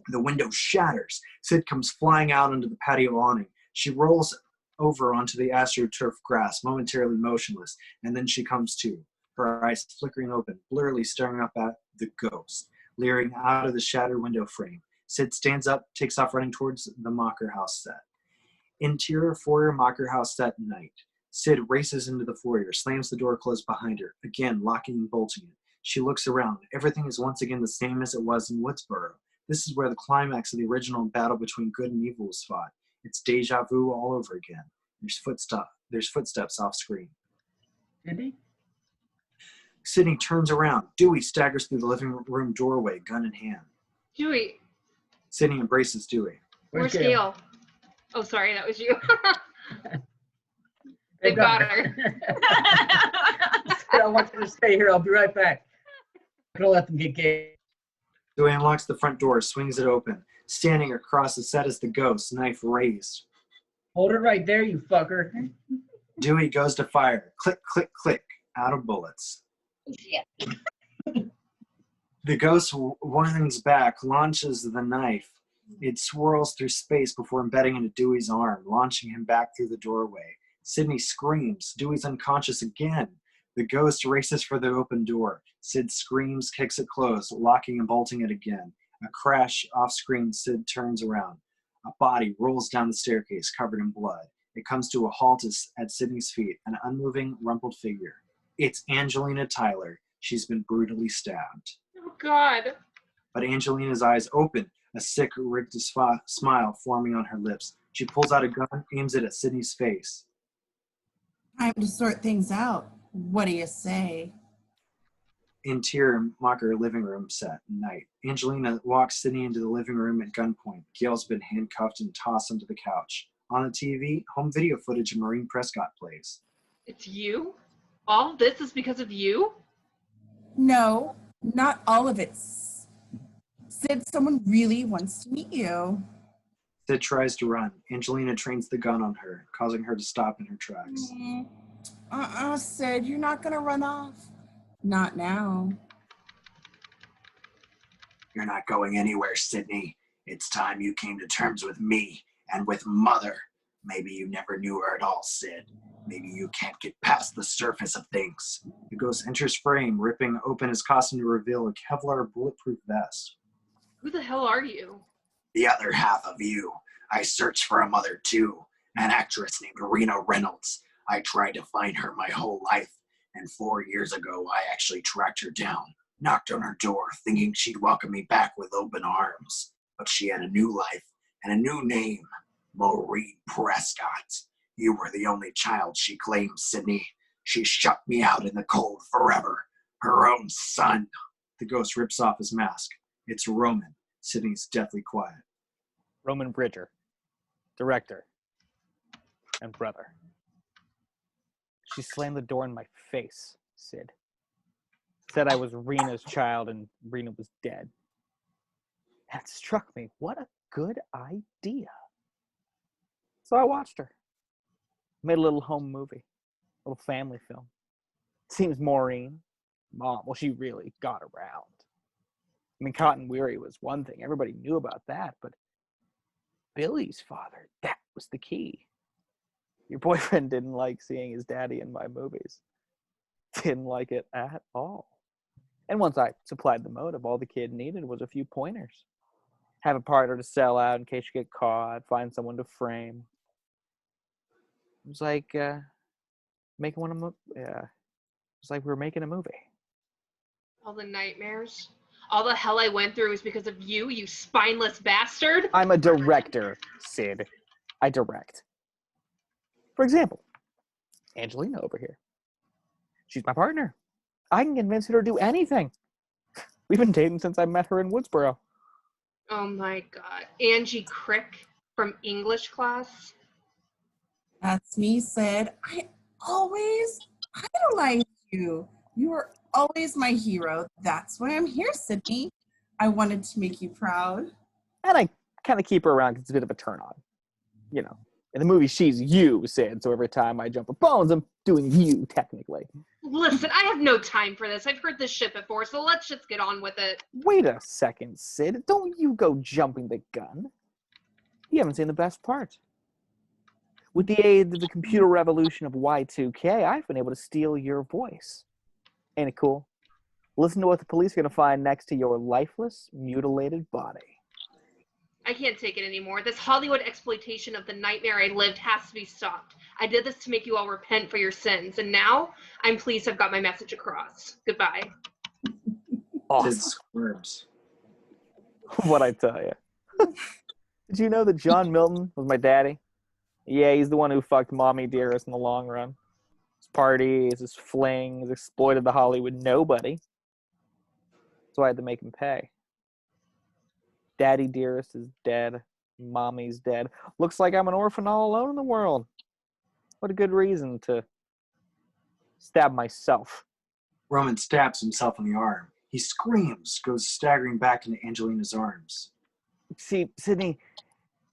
The window shatters. Sid comes flying out onto the patio awning. She rolls over onto the astroturf grass, momentarily motionless, and then she comes to, her eyes flickering open, blurrily staring up at the ghost, leering out of the shattered window frame. Sid stands up, takes off running towards the Mocker House set. Interior foyer Mocker House set, night. Sid races into the foyer, slams the door closed behind her, again locking and bolting it. She looks around. Everything is once again the same as it was in Woodsboro. This is where the climax of the original battle between good and evil was fought. It's deja vu all over again. There's footsteps off screen. Sidney? Sidney turns around. Dewey staggers through the living room doorway, gun in hand. Dewey, Sidney embraces Dewey. where's Gale? Oh, sorry, that was you. They've got her. I want you to stay here. I'll be right back. I'm going to let them get Gale. Dewey unlocks the front door, swings it open. Standing across the set is the ghost, knife raised. Hold it right there, you fucker. Dewey goes to fire. Click, click, click. Out of bullets. The ghost winds back, launches the knife. It swirls through space before embedding into Dewey's arm, launching him back through the doorway. Sidney screams. Dewey's unconscious again. The ghost races for the open door. Sid screams, kicks it closed, locking and bolting it again. A crash off-screen. Sid turns around. A body rolls down the staircase, covered in blood. It comes to a halt at Sidney's feet, an unmoving, rumpled figure. It's Angelina Tyler. She's been brutally stabbed. Oh, God. But Angelina's eyes open, a sick, rigged smile forming on her lips. She pulls out a gun, aims it at Sidney's face. Time to sort things out. What do you say? Interior Mocker living room set, night. Angelina walks Sidney into the living room at gunpoint. Gale's been handcuffed and tossed onto the couch. On the TV, home video footage of Maureen Prescott plays. It's you? All this is because of you? No, not all of it. Sid, someone really wants to meet you. Sid tries to run. Angelina trains the gun on her, causing her to stop in her tracks. Sid, you're not gonna run off. Not now. You're not going anywhere, Sidney. It's time you came to terms with me and with Mother. Maybe you never knew her at all, Sid. Maybe you can't get past the surface of things. The ghost enters frame, ripping open his costume to reveal a Kevlar bulletproof vest. Who the hell are you? The other half of you. I searched for a mother, too. An actress named Rena Reynolds. I tried to find her my whole life. And 4 years ago, I actually tracked her down, knocked on her door, thinking she'd welcome me back with open arms. But she had a new life and a new name, Maureen Prescott. You were the only child she claimed, Sidney. She shut me out in the cold forever. Her own son. The ghost rips off his mask. It's Roman. Sidney's deathly quiet. Roman Bridger, director and brother. She slammed the door in my face, Sid. Said I was Rena's child and Rena was dead. And it struck me, what a good idea. So I watched her. Made a little home movie, a little family film. Seems Maureen, Mom, well, she really got around. I mean, Cotton Weary was one thing. Everybody knew about that, but Billy's father, that was the key. Your boyfriend didn't like seeing his daddy in my movies. Didn't like it at all. And once I supplied the motive, all the kid needed was a few pointers. Have a partner to sell out in case you get caught, find someone to frame. It was like making one of them. Yeah, it was like we were making a movie. All the nightmares, all the hell I went through was because of you, you spineless bastard. I'm a director, Sid. I direct. For example, Angelina over here. She's my partner. I can convince her to do anything. We've been dating since I met her in Woodsboro. Oh my god. Angie Crick from English class. That's me, Sid. I always idolized you. You were always my hero. That's why I'm here, Sidney. I wanted to make you proud. And I kind of keep her around because it's a bit of a turn on. You know, in the movie, she's you, Sid. So every time I jump her bones, I'm doing you, technically. Listen, I have no time for this. I've heard this shit before, so let's just get on with it. Wait a second, Sid. Don't you go jumping the gun. You haven't seen the best part. With the aid of the computer revolution of Y2K, I've been able to steal your voice. Ain't it cool? Listen to what the police are going to find next to your lifeless, mutilated body. I can't take it anymore. This Hollywood exploitation of the nightmare I lived has to be stopped. I did this to make you all repent for your sins, and now I'm pleased I've got my message across. Goodbye. Awesome. Sid squirms. What'd I tell you? Did you know that John Milton was my daddy? Yeah, he's the one who fucked Mommy Dearest in the long run. His parties, his flings, exploited the Hollywood nobody. So I had to make him pay. Daddy Dearest is dead. Mommy's dead. Looks like I'm an orphan all alone in the world. What a good reason to stab myself. Roman stabs himself in the arm. He screams, goes staggering back into Angelina's arms. See, Sidney,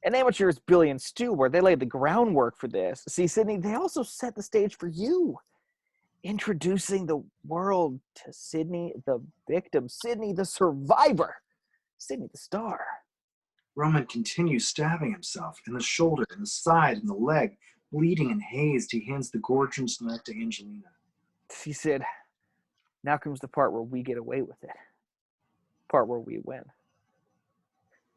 an amateur's Billy and Stu, where they laid the groundwork for this. See, Sidney, they also set the stage for you. Introducing the world to Sidney, the victim. Sidney, the survivor. Sidney, the star. Roman continues stabbing himself in the shoulder, in the side, in the leg. Bleeding and hazed, he hands the gorgeous knife to Angelina. See, Sid, now comes the part where we get away with it. Part where we win.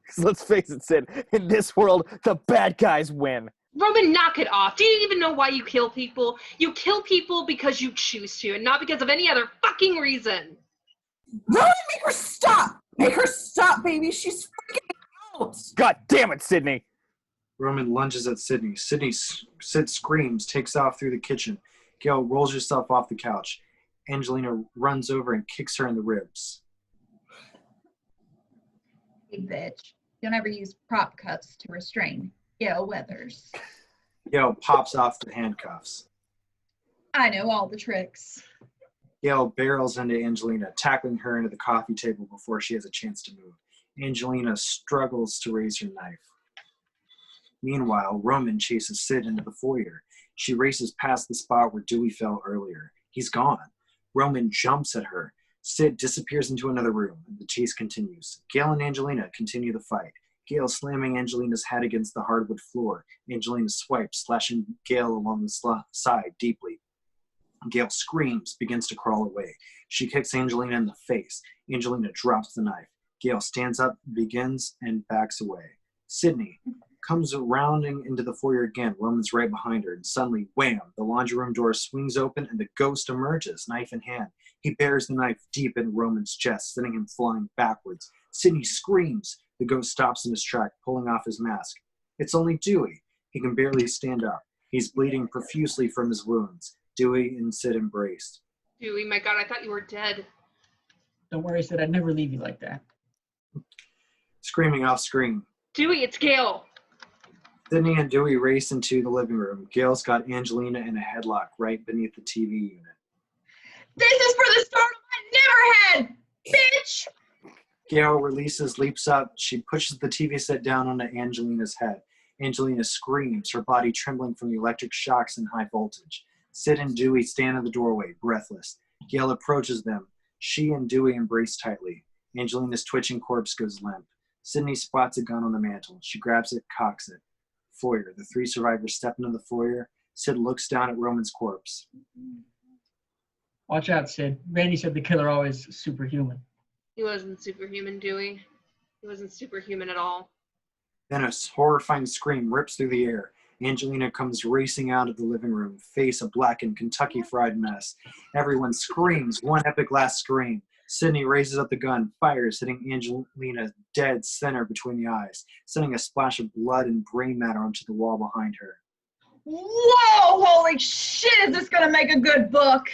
Because let's face it, Sid, in this world, the bad guys win. Roman, knock it off. Do you even know why you kill people? You kill people because you choose to, and not because of any other fucking reason. Roman, make her stop! Make her stop, baby. She's freaking out. God damn it, Sidney. Roman lunges at Sidney. Sid screams, takes off through the kitchen. Gale rolls herself off the couch. Angelina runs over and kicks her in the ribs. Big bitch. Don't ever use prop cuffs to restrain Gale Weathers. Gale pops off the handcuffs. I know all the tricks. Gale barrels into Angelina, tackling her into the coffee table before she has a chance to move. Angelina struggles to raise her knife. Meanwhile, Roman chases Sid into the foyer. She races past the spot where Dewey fell earlier. He's gone. Roman jumps at her. Sid disappears into another room, and the chase continues. Gale and Angelina continue the fight. Gale slamming Angelina's head against the hardwood floor. Angelina swipes, slashing Gale along the side deeply. Gale screams, begins to crawl away. She kicks Angelina in the face. Angelina drops the knife. Gale stands up, begins, and backs away. Sidney, comes rounding into the foyer again. Roman's right behind her, and suddenly, wham, the laundry room door swings open and the ghost emerges, knife in hand. He bears the knife deep in Roman's chest, sending him flying backwards. Sidney screams. The ghost stops in his track, pulling off his mask. It's only Dewey. He can barely stand up. He's bleeding profusely from his wounds. Dewey and Sid embraced. Dewey, my God, I thought you were dead. Don't worry, Sid. I'd never leave you like that. Screaming off screen. Dewey, it's Gale. Sidney and Dewey race into the living room. Gale's got Angelina in a headlock right beneath the TV unit. This is for the start of my Neverhead, bitch! Gale leaps up. She pushes the TV set down onto Angelina's head. Angelina screams, her body trembling from the electric shocks and high voltage. Sid and Dewey stand in the doorway, breathless. Gale approaches them. She and Dewey embrace tightly. Angelina's twitching corpse goes limp. Sidney spots a gun on the mantel. She grabs it, cocks it. Foyer. The three survivors step into the foyer. Sid looks down at Roman's corpse. Watch out, Sid. Randy said the killer always superhuman. He wasn't superhuman, Dewey. He wasn't superhuman at all. Then a horrifying scream rips through the air. Angelina comes racing out of the living room, face a blackened Kentucky Fried mess. Everyone screams, one epic last scream. Sidney raises up the gun, fires, hitting Angelina dead center between the eyes, sending a splash of blood and brain matter onto the wall behind her. Whoa, holy shit, is this gonna make a good book?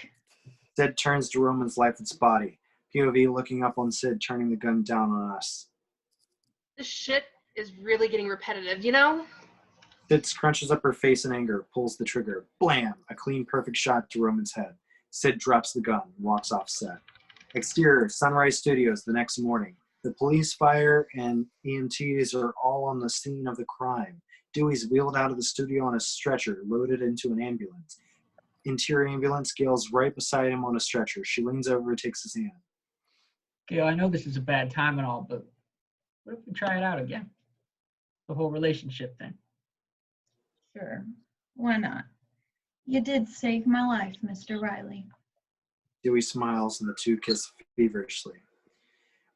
Sid turns to Roman's lifeless body. POV looking up on Sid, turning the gun down on us. This shit is really getting repetitive, you know? Sid scrunches up her face in anger, pulls the trigger. Blam! A clean, perfect shot to Roman's head. Sid drops the gun, walks off set. Exterior, Sunrise Studios the next morning. The police, fire, and EMTs are all on the scene of the crime. Dewey's wheeled out of the studio on a stretcher, loaded into an ambulance. Interior ambulance, Gale's right beside him on a stretcher. She leans over and takes his hand. Gale, I know this is a bad time and all, but what if we try it out again? The whole relationship thing. Sure, why not? You did save my life, Mr. Riley. Dewey smiles and the two kiss feverishly.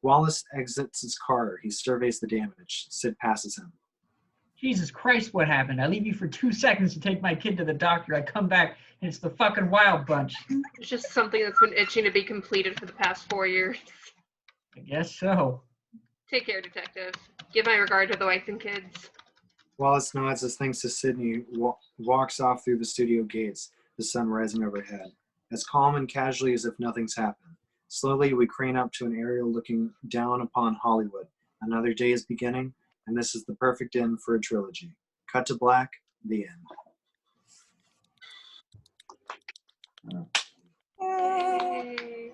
Wallace exits his car. He surveys the damage. Sid passes him. Jesus Christ, what happened? I leave you for 2 seconds to take my kid to the doctor. I come back and it's the fucking Wild Bunch. It's just something that's been itching to be completed for the past 4 years. I guess so. Take care, detective. Give my regard to the wife and kids. Wallace nods as thanks to Sidney, walks off through the studio gates, the sun rising overhead. As calm and casually as if nothing's happened. Slowly, we crane up to an aerial looking down upon Hollywood. Another day is beginning, and this is the perfect end for a trilogy. Cut to black, the end. Yay.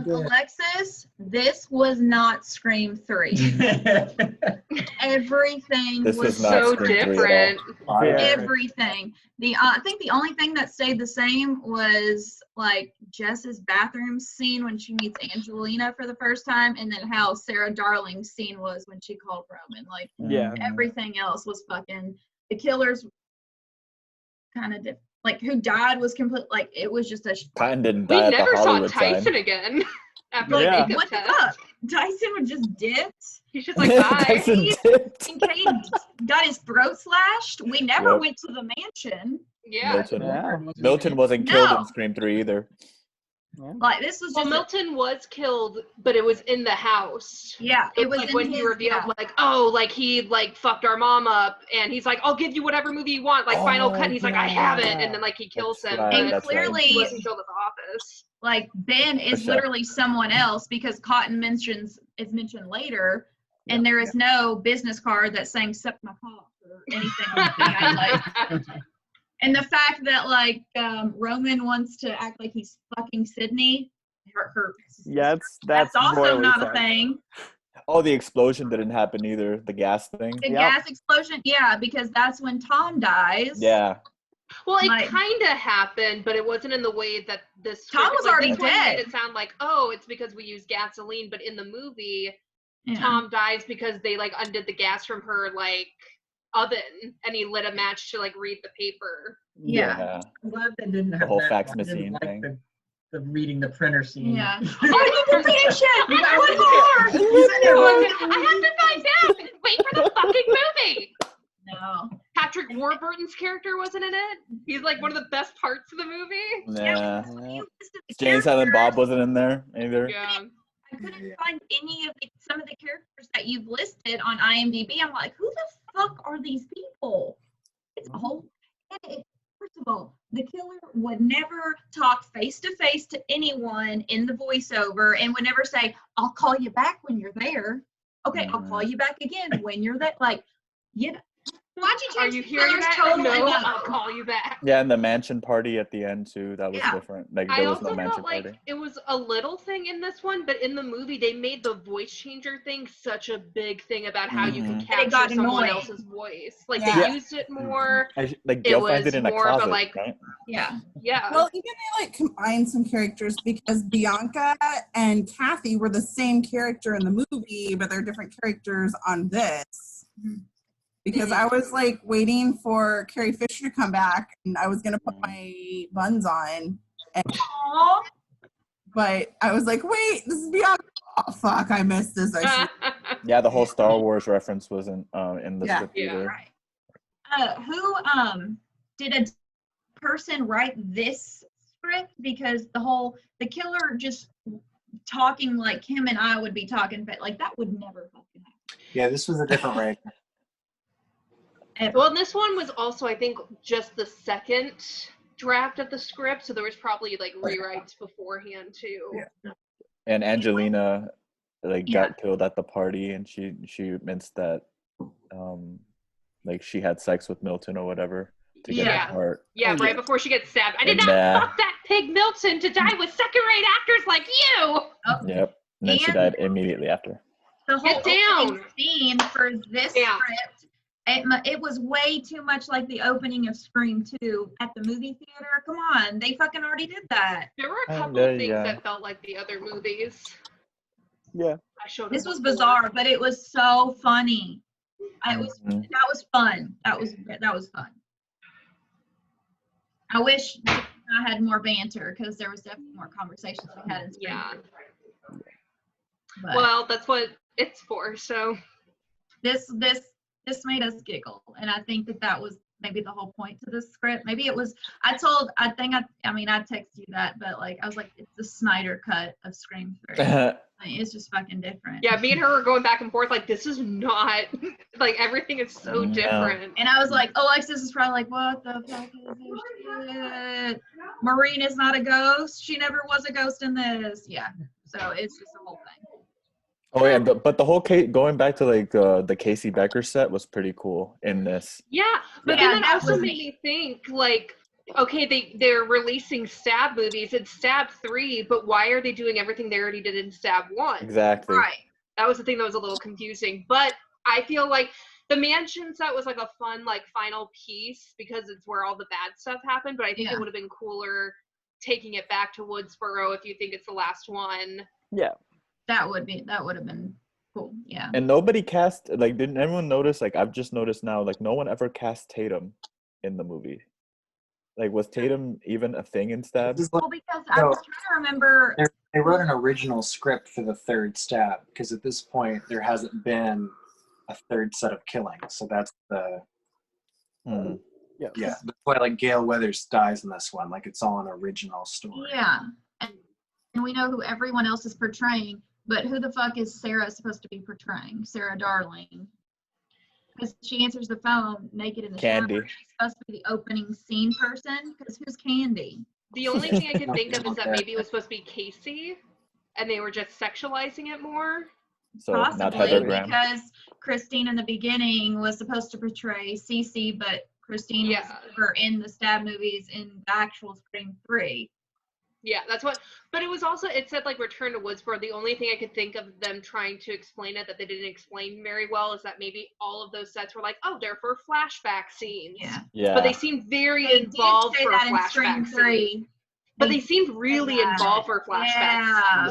Alexis, this was not Scream 3. Everything This was was not So Scream 3 at all. different. everything. I think the only thing that stayed the same was like Jess's bathroom scene when she meets Angelina for the first time, and then how Sarah Darling's scene was when she called Roman. Like Yeah. everything else was fucking. The killers kind of different. Like who died was complete. Like it was just a. Tyson didn't We die at the never saw Hollywood Tyson sign. again after Yeah. the makeup What the test. fuck? Tyson would just dipped. He's just like, bye. Tyson dipped. Kincaid got his throat slashed. We never Yep. went to the mansion. Yeah. Milton. Yeah. Milton wasn't killed No. in Scream 3 either. Like this was Well, just. Milton was killed, but it was in the house. Yeah, It it was like in when he his- revealed, yeah. like, oh, like he like fucked our mom up, and he's like, I'll give you whatever movie you want, like Final Cut. And he's like, I have it, and then like he kills That's him. right, but And that's right. clearly, he wasn't killed at the office. like Ben is For sure. literally someone else because Cotton is mentioned later, and there is no business card that's saying "suck my cock" or anything like that. Like, and the fact that like Roman wants to act like he's fucking Sidney, her Yeah, that's also royally not a sad. thing. Oh, the explosion didn't happen either. The gas thing. The Yep. gas explosion, yeah, because that's when Tom dies. Yeah. Well, it Like- kind of happened, but it wasn't in the way that this. Tom was like, already this one dead. made it sound like, oh, it's because we use gasoline, but in the movie, Yeah. Tom dies because they like undid the gas from her like oven, and he lit a match to like read the paper. Yeah. I'm glad they didn't have whole that. fax I didn't machine like thing. The reading the printer scene. Yeah. Oh, you repeating shit! You gotta What read more? I have to find out. Wait for the fucking movie. No. Patrick Warburton's character wasn't in it. He's like one of the best parts of the movie. Nah. You listed the Jane Silent Bob characters. wasn't in there either. Yeah. I couldn't find any of some of the characters that you've listed on IMDb. I'm like, who the fuck are these people? It's a whole. First of all, the killer would never talk face to face to anyone in the voiceover and would never say, "I'll call you back when you're there." Okay, I'll call you back again when you're there. Like, yeah. Why'd you Are change you the hearing killer's that? totally No, no. I'll call you back. Yeah, and the mansion party at the end too. That was Yeah. different. Like I there was also no mansion felt like party. it was a little thing in this one, but in the movie they made the voice changer thing such a big thing about how you can Mhm. And it got capture someone annoying. else's voice. Like Yeah. they used it more. Like It Gale finds was it in a more of a, closet, like- right? Yeah. Yeah. Well, even they like combined some characters because Bianca and Cathy were the same character in the movie, but they're different characters on this. Because I was like waiting for Carrie Fisher to come back, and I was gonna put my buns on, Aww. but I was like, "Wait, this is Bianca." Oh fuck, I missed this. I should. Yeah, the whole Star Wars reference wasn't in the Yeah. script Yeah. either. Right. Who did a person write this script? Because the killer just talking like him and I would be talking, but like that would never fucking happen. Yeah, this was a different writer. Well, and this one was also, I think, just the second draft of the script, so there was probably like rewrites beforehand too. Yeah. And Angelina like Yeah. got killed at the party, and she admits that like she had sex with Milton or whatever to get Yeah. his heart. Yeah, Oh, right yeah. before she gets stabbed. I did And, not fuck that pig Milton to die with second-rate actors like you. Yep. And then she And- died immediately after. The whole Get down. opening scene for this Yeah. script, it was way too much like the opening of Scream 2 at the movie theater. Come on, they fucking already did that. There were a couple Kinda, of things yeah. that felt like the other movies. Yeah. I showed This them was before. bizarre, but it was so funny. That was fun. That was fun. I wish I had more banter because there was definitely more conversations we had in Scream. Yeah. 2. But Well, that's what it's for. So this made us giggle, and I think that was maybe the whole point to this script. Maybe it was. I texted you that, but like I was like, it's the Snyder cut of Scream 3. It's just fucking different. yeah, me and her were going back and forth like this is not like everything is so No. different. And I was like, Alexis is probably like, what the fuck is this shit? Maureen is not a ghost. She never was a ghost in this. Yeah. So it's just a whole thing. Oh yeah, but the whole case, going back to like the Casey Becker set was pretty cool in this. Yeah, but Yeah, then it that also was made me think like, okay, they're releasing Stab movies. It's Stab 3, but why are they doing everything they already did in Stab 1? Exactly. Right. That was the thing that was a little confusing. But I feel like the mansion set was like a fun like final piece because it's where all the bad stuff happened. But I think Yeah. it would have been cooler taking it back to Woodsboro if you think it's the last one. Yeah. That would have been cool. Yeah. And nobody cast, like, didn't everyone notice, like, I've just noticed now, like, no one ever cast Tatum in the movie. Like, was Tatum even a thing in Stab? This is like- Well, because I was trying to remember. They wrote an original script for the third Stab because at this point there hasn't been a third set of killings. So that's the Hmm. yeah. That's why like Gale Weathers dies in this one. Like it's all an original story. Yeah. And we know who everyone else is portraying, but who the fuck is Sarah supposed to be portraying? Sarah Darling. Because she answers the phone naked in the Candy. shower. She's supposed to be the opening scene person. Because who's Candy? The only thing I can think of is that maybe it was supposed to be Casey, and they were just sexualizing it more. So not Possibly, Heather Graham. because Christine in the beginning was supposed to portray Cece, but Christine was never in the Stab movies in the actual Scream 3. Yeah, that's what. But it was also, it said like Return to Woodsboro. The only thing I could think of them trying to explain it that they didn't explain very well is that maybe all of those sets were like, oh, they're for flashback scenes. Yeah. Yeah. But they seemed very They did involved say for that in Scream flashback 3. scenes. But they seemed really that. involved for flashbacks.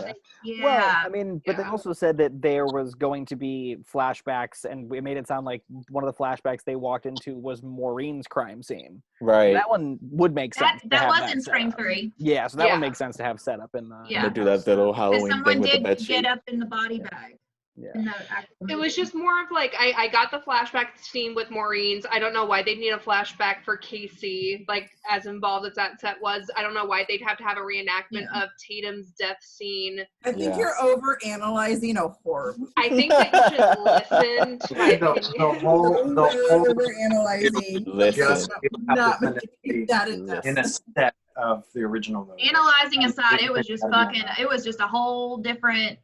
Yeah. Yeah. Well, I mean, but they Yeah. also said that there was going to be flashbacks, and it made it sound like one of the flashbacks they walked into was Maureen's crime scene. Right. That one would make sense. to that have was in set Scream up. 3. Yeah, so that Yeah. one makes sense to have set up in the. Yeah. They do that little Because Halloween thing someone with the did bed get sheet. up in the body bag. in that actual It was movie. just more of like I got the flashback scene with Maureen's. I don't know why they'd need a flashback for Casey, like as involved as that set was. I don't know why they'd have to have a reenactment of Tatum's death scene. I think you're over analyzing a horror movie. I think that you should listen to my opinion. The whole Over analyzing. just Not making that in a set of the original movie. Analyzing aside, it was just a whole different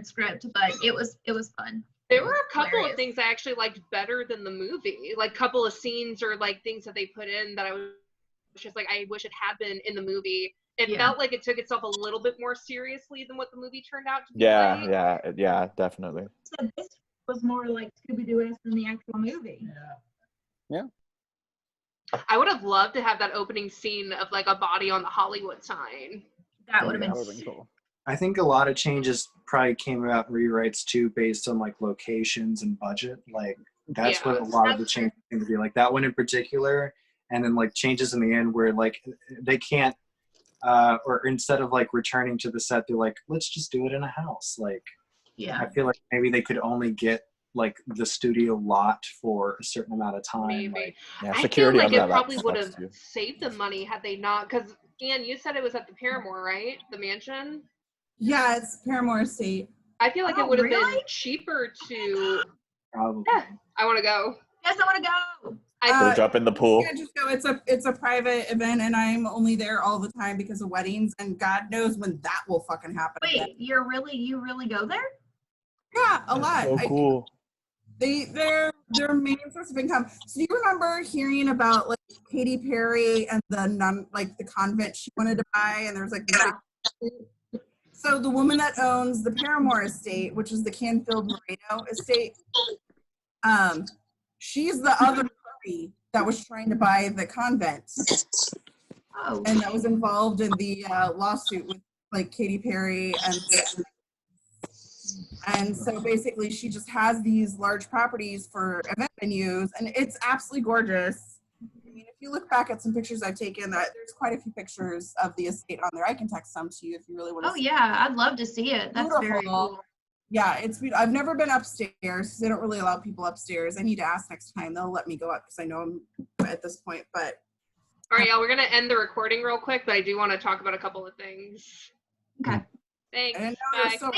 script, but it was fun. There were a couple Hilarious. of things I actually liked better than the movie, like a couple of scenes or like things that they put in that I was just like, I wish it had been in the movie. It felt like it took itself a little bit more seriously than what the movie turned out to be. Yeah, definitely. So this was more like Scooby-Doo-esque than the actual movie. Yeah. I would have loved to have that opening scene of like a body on the Hollywood sign. That would have been cool. I think a lot of changes probably came about rewrites too, based on like locations and budget. Like that's what a lot of the changes seem to be. Like that one in particular, and then like changes in the end where like they can't, or instead of like returning to the set, they're like, let's just do it in a house. Like, I feel like maybe they could only get like the studio lot for a certain amount of time. Maybe. Like, I feel like it probably would have saved them money had they not, because Ian, you said it was at the Paramore, right? The mansion? Yeah, it's Paramore Estate. I feel like it would have been cheaper to. Probably. Yeah, I want to go. Yes, I want to go. Go jump in the pool. Yeah, just go. It's a private event, and I'm only there all the time because of weddings, and God knows when that will fucking happen. Wait, again. you really go there? Yeah, a lot. So cool. They're their main source of income. So do you remember hearing about like Katy Perry and the the convent she wanted to buy, and there's like so the woman that owns the Paramore estate, which is the Canfield Moreno estate, she's the other party that was trying to buy the convent. Oh. And that was involved in the lawsuit with like Katy Perry and so basically she just has these large properties for event venues, and it's absolutely gorgeous. I mean, if you look back at some pictures I've taken, there's quite a few pictures of the estate on there. I can text some to you if you really want to see yeah, I'd love to see it. That's beautiful. Very cool. Yeah, it's beautiful. I've never been upstairs because they don't really allow people upstairs. I need to ask next time. They'll let me go up because I know I'm at this point, but. All right, y'all, we're going to end the recording real quick, but I do want to talk about a couple of things. Okay. Thanks. I didn't know Bye. they're so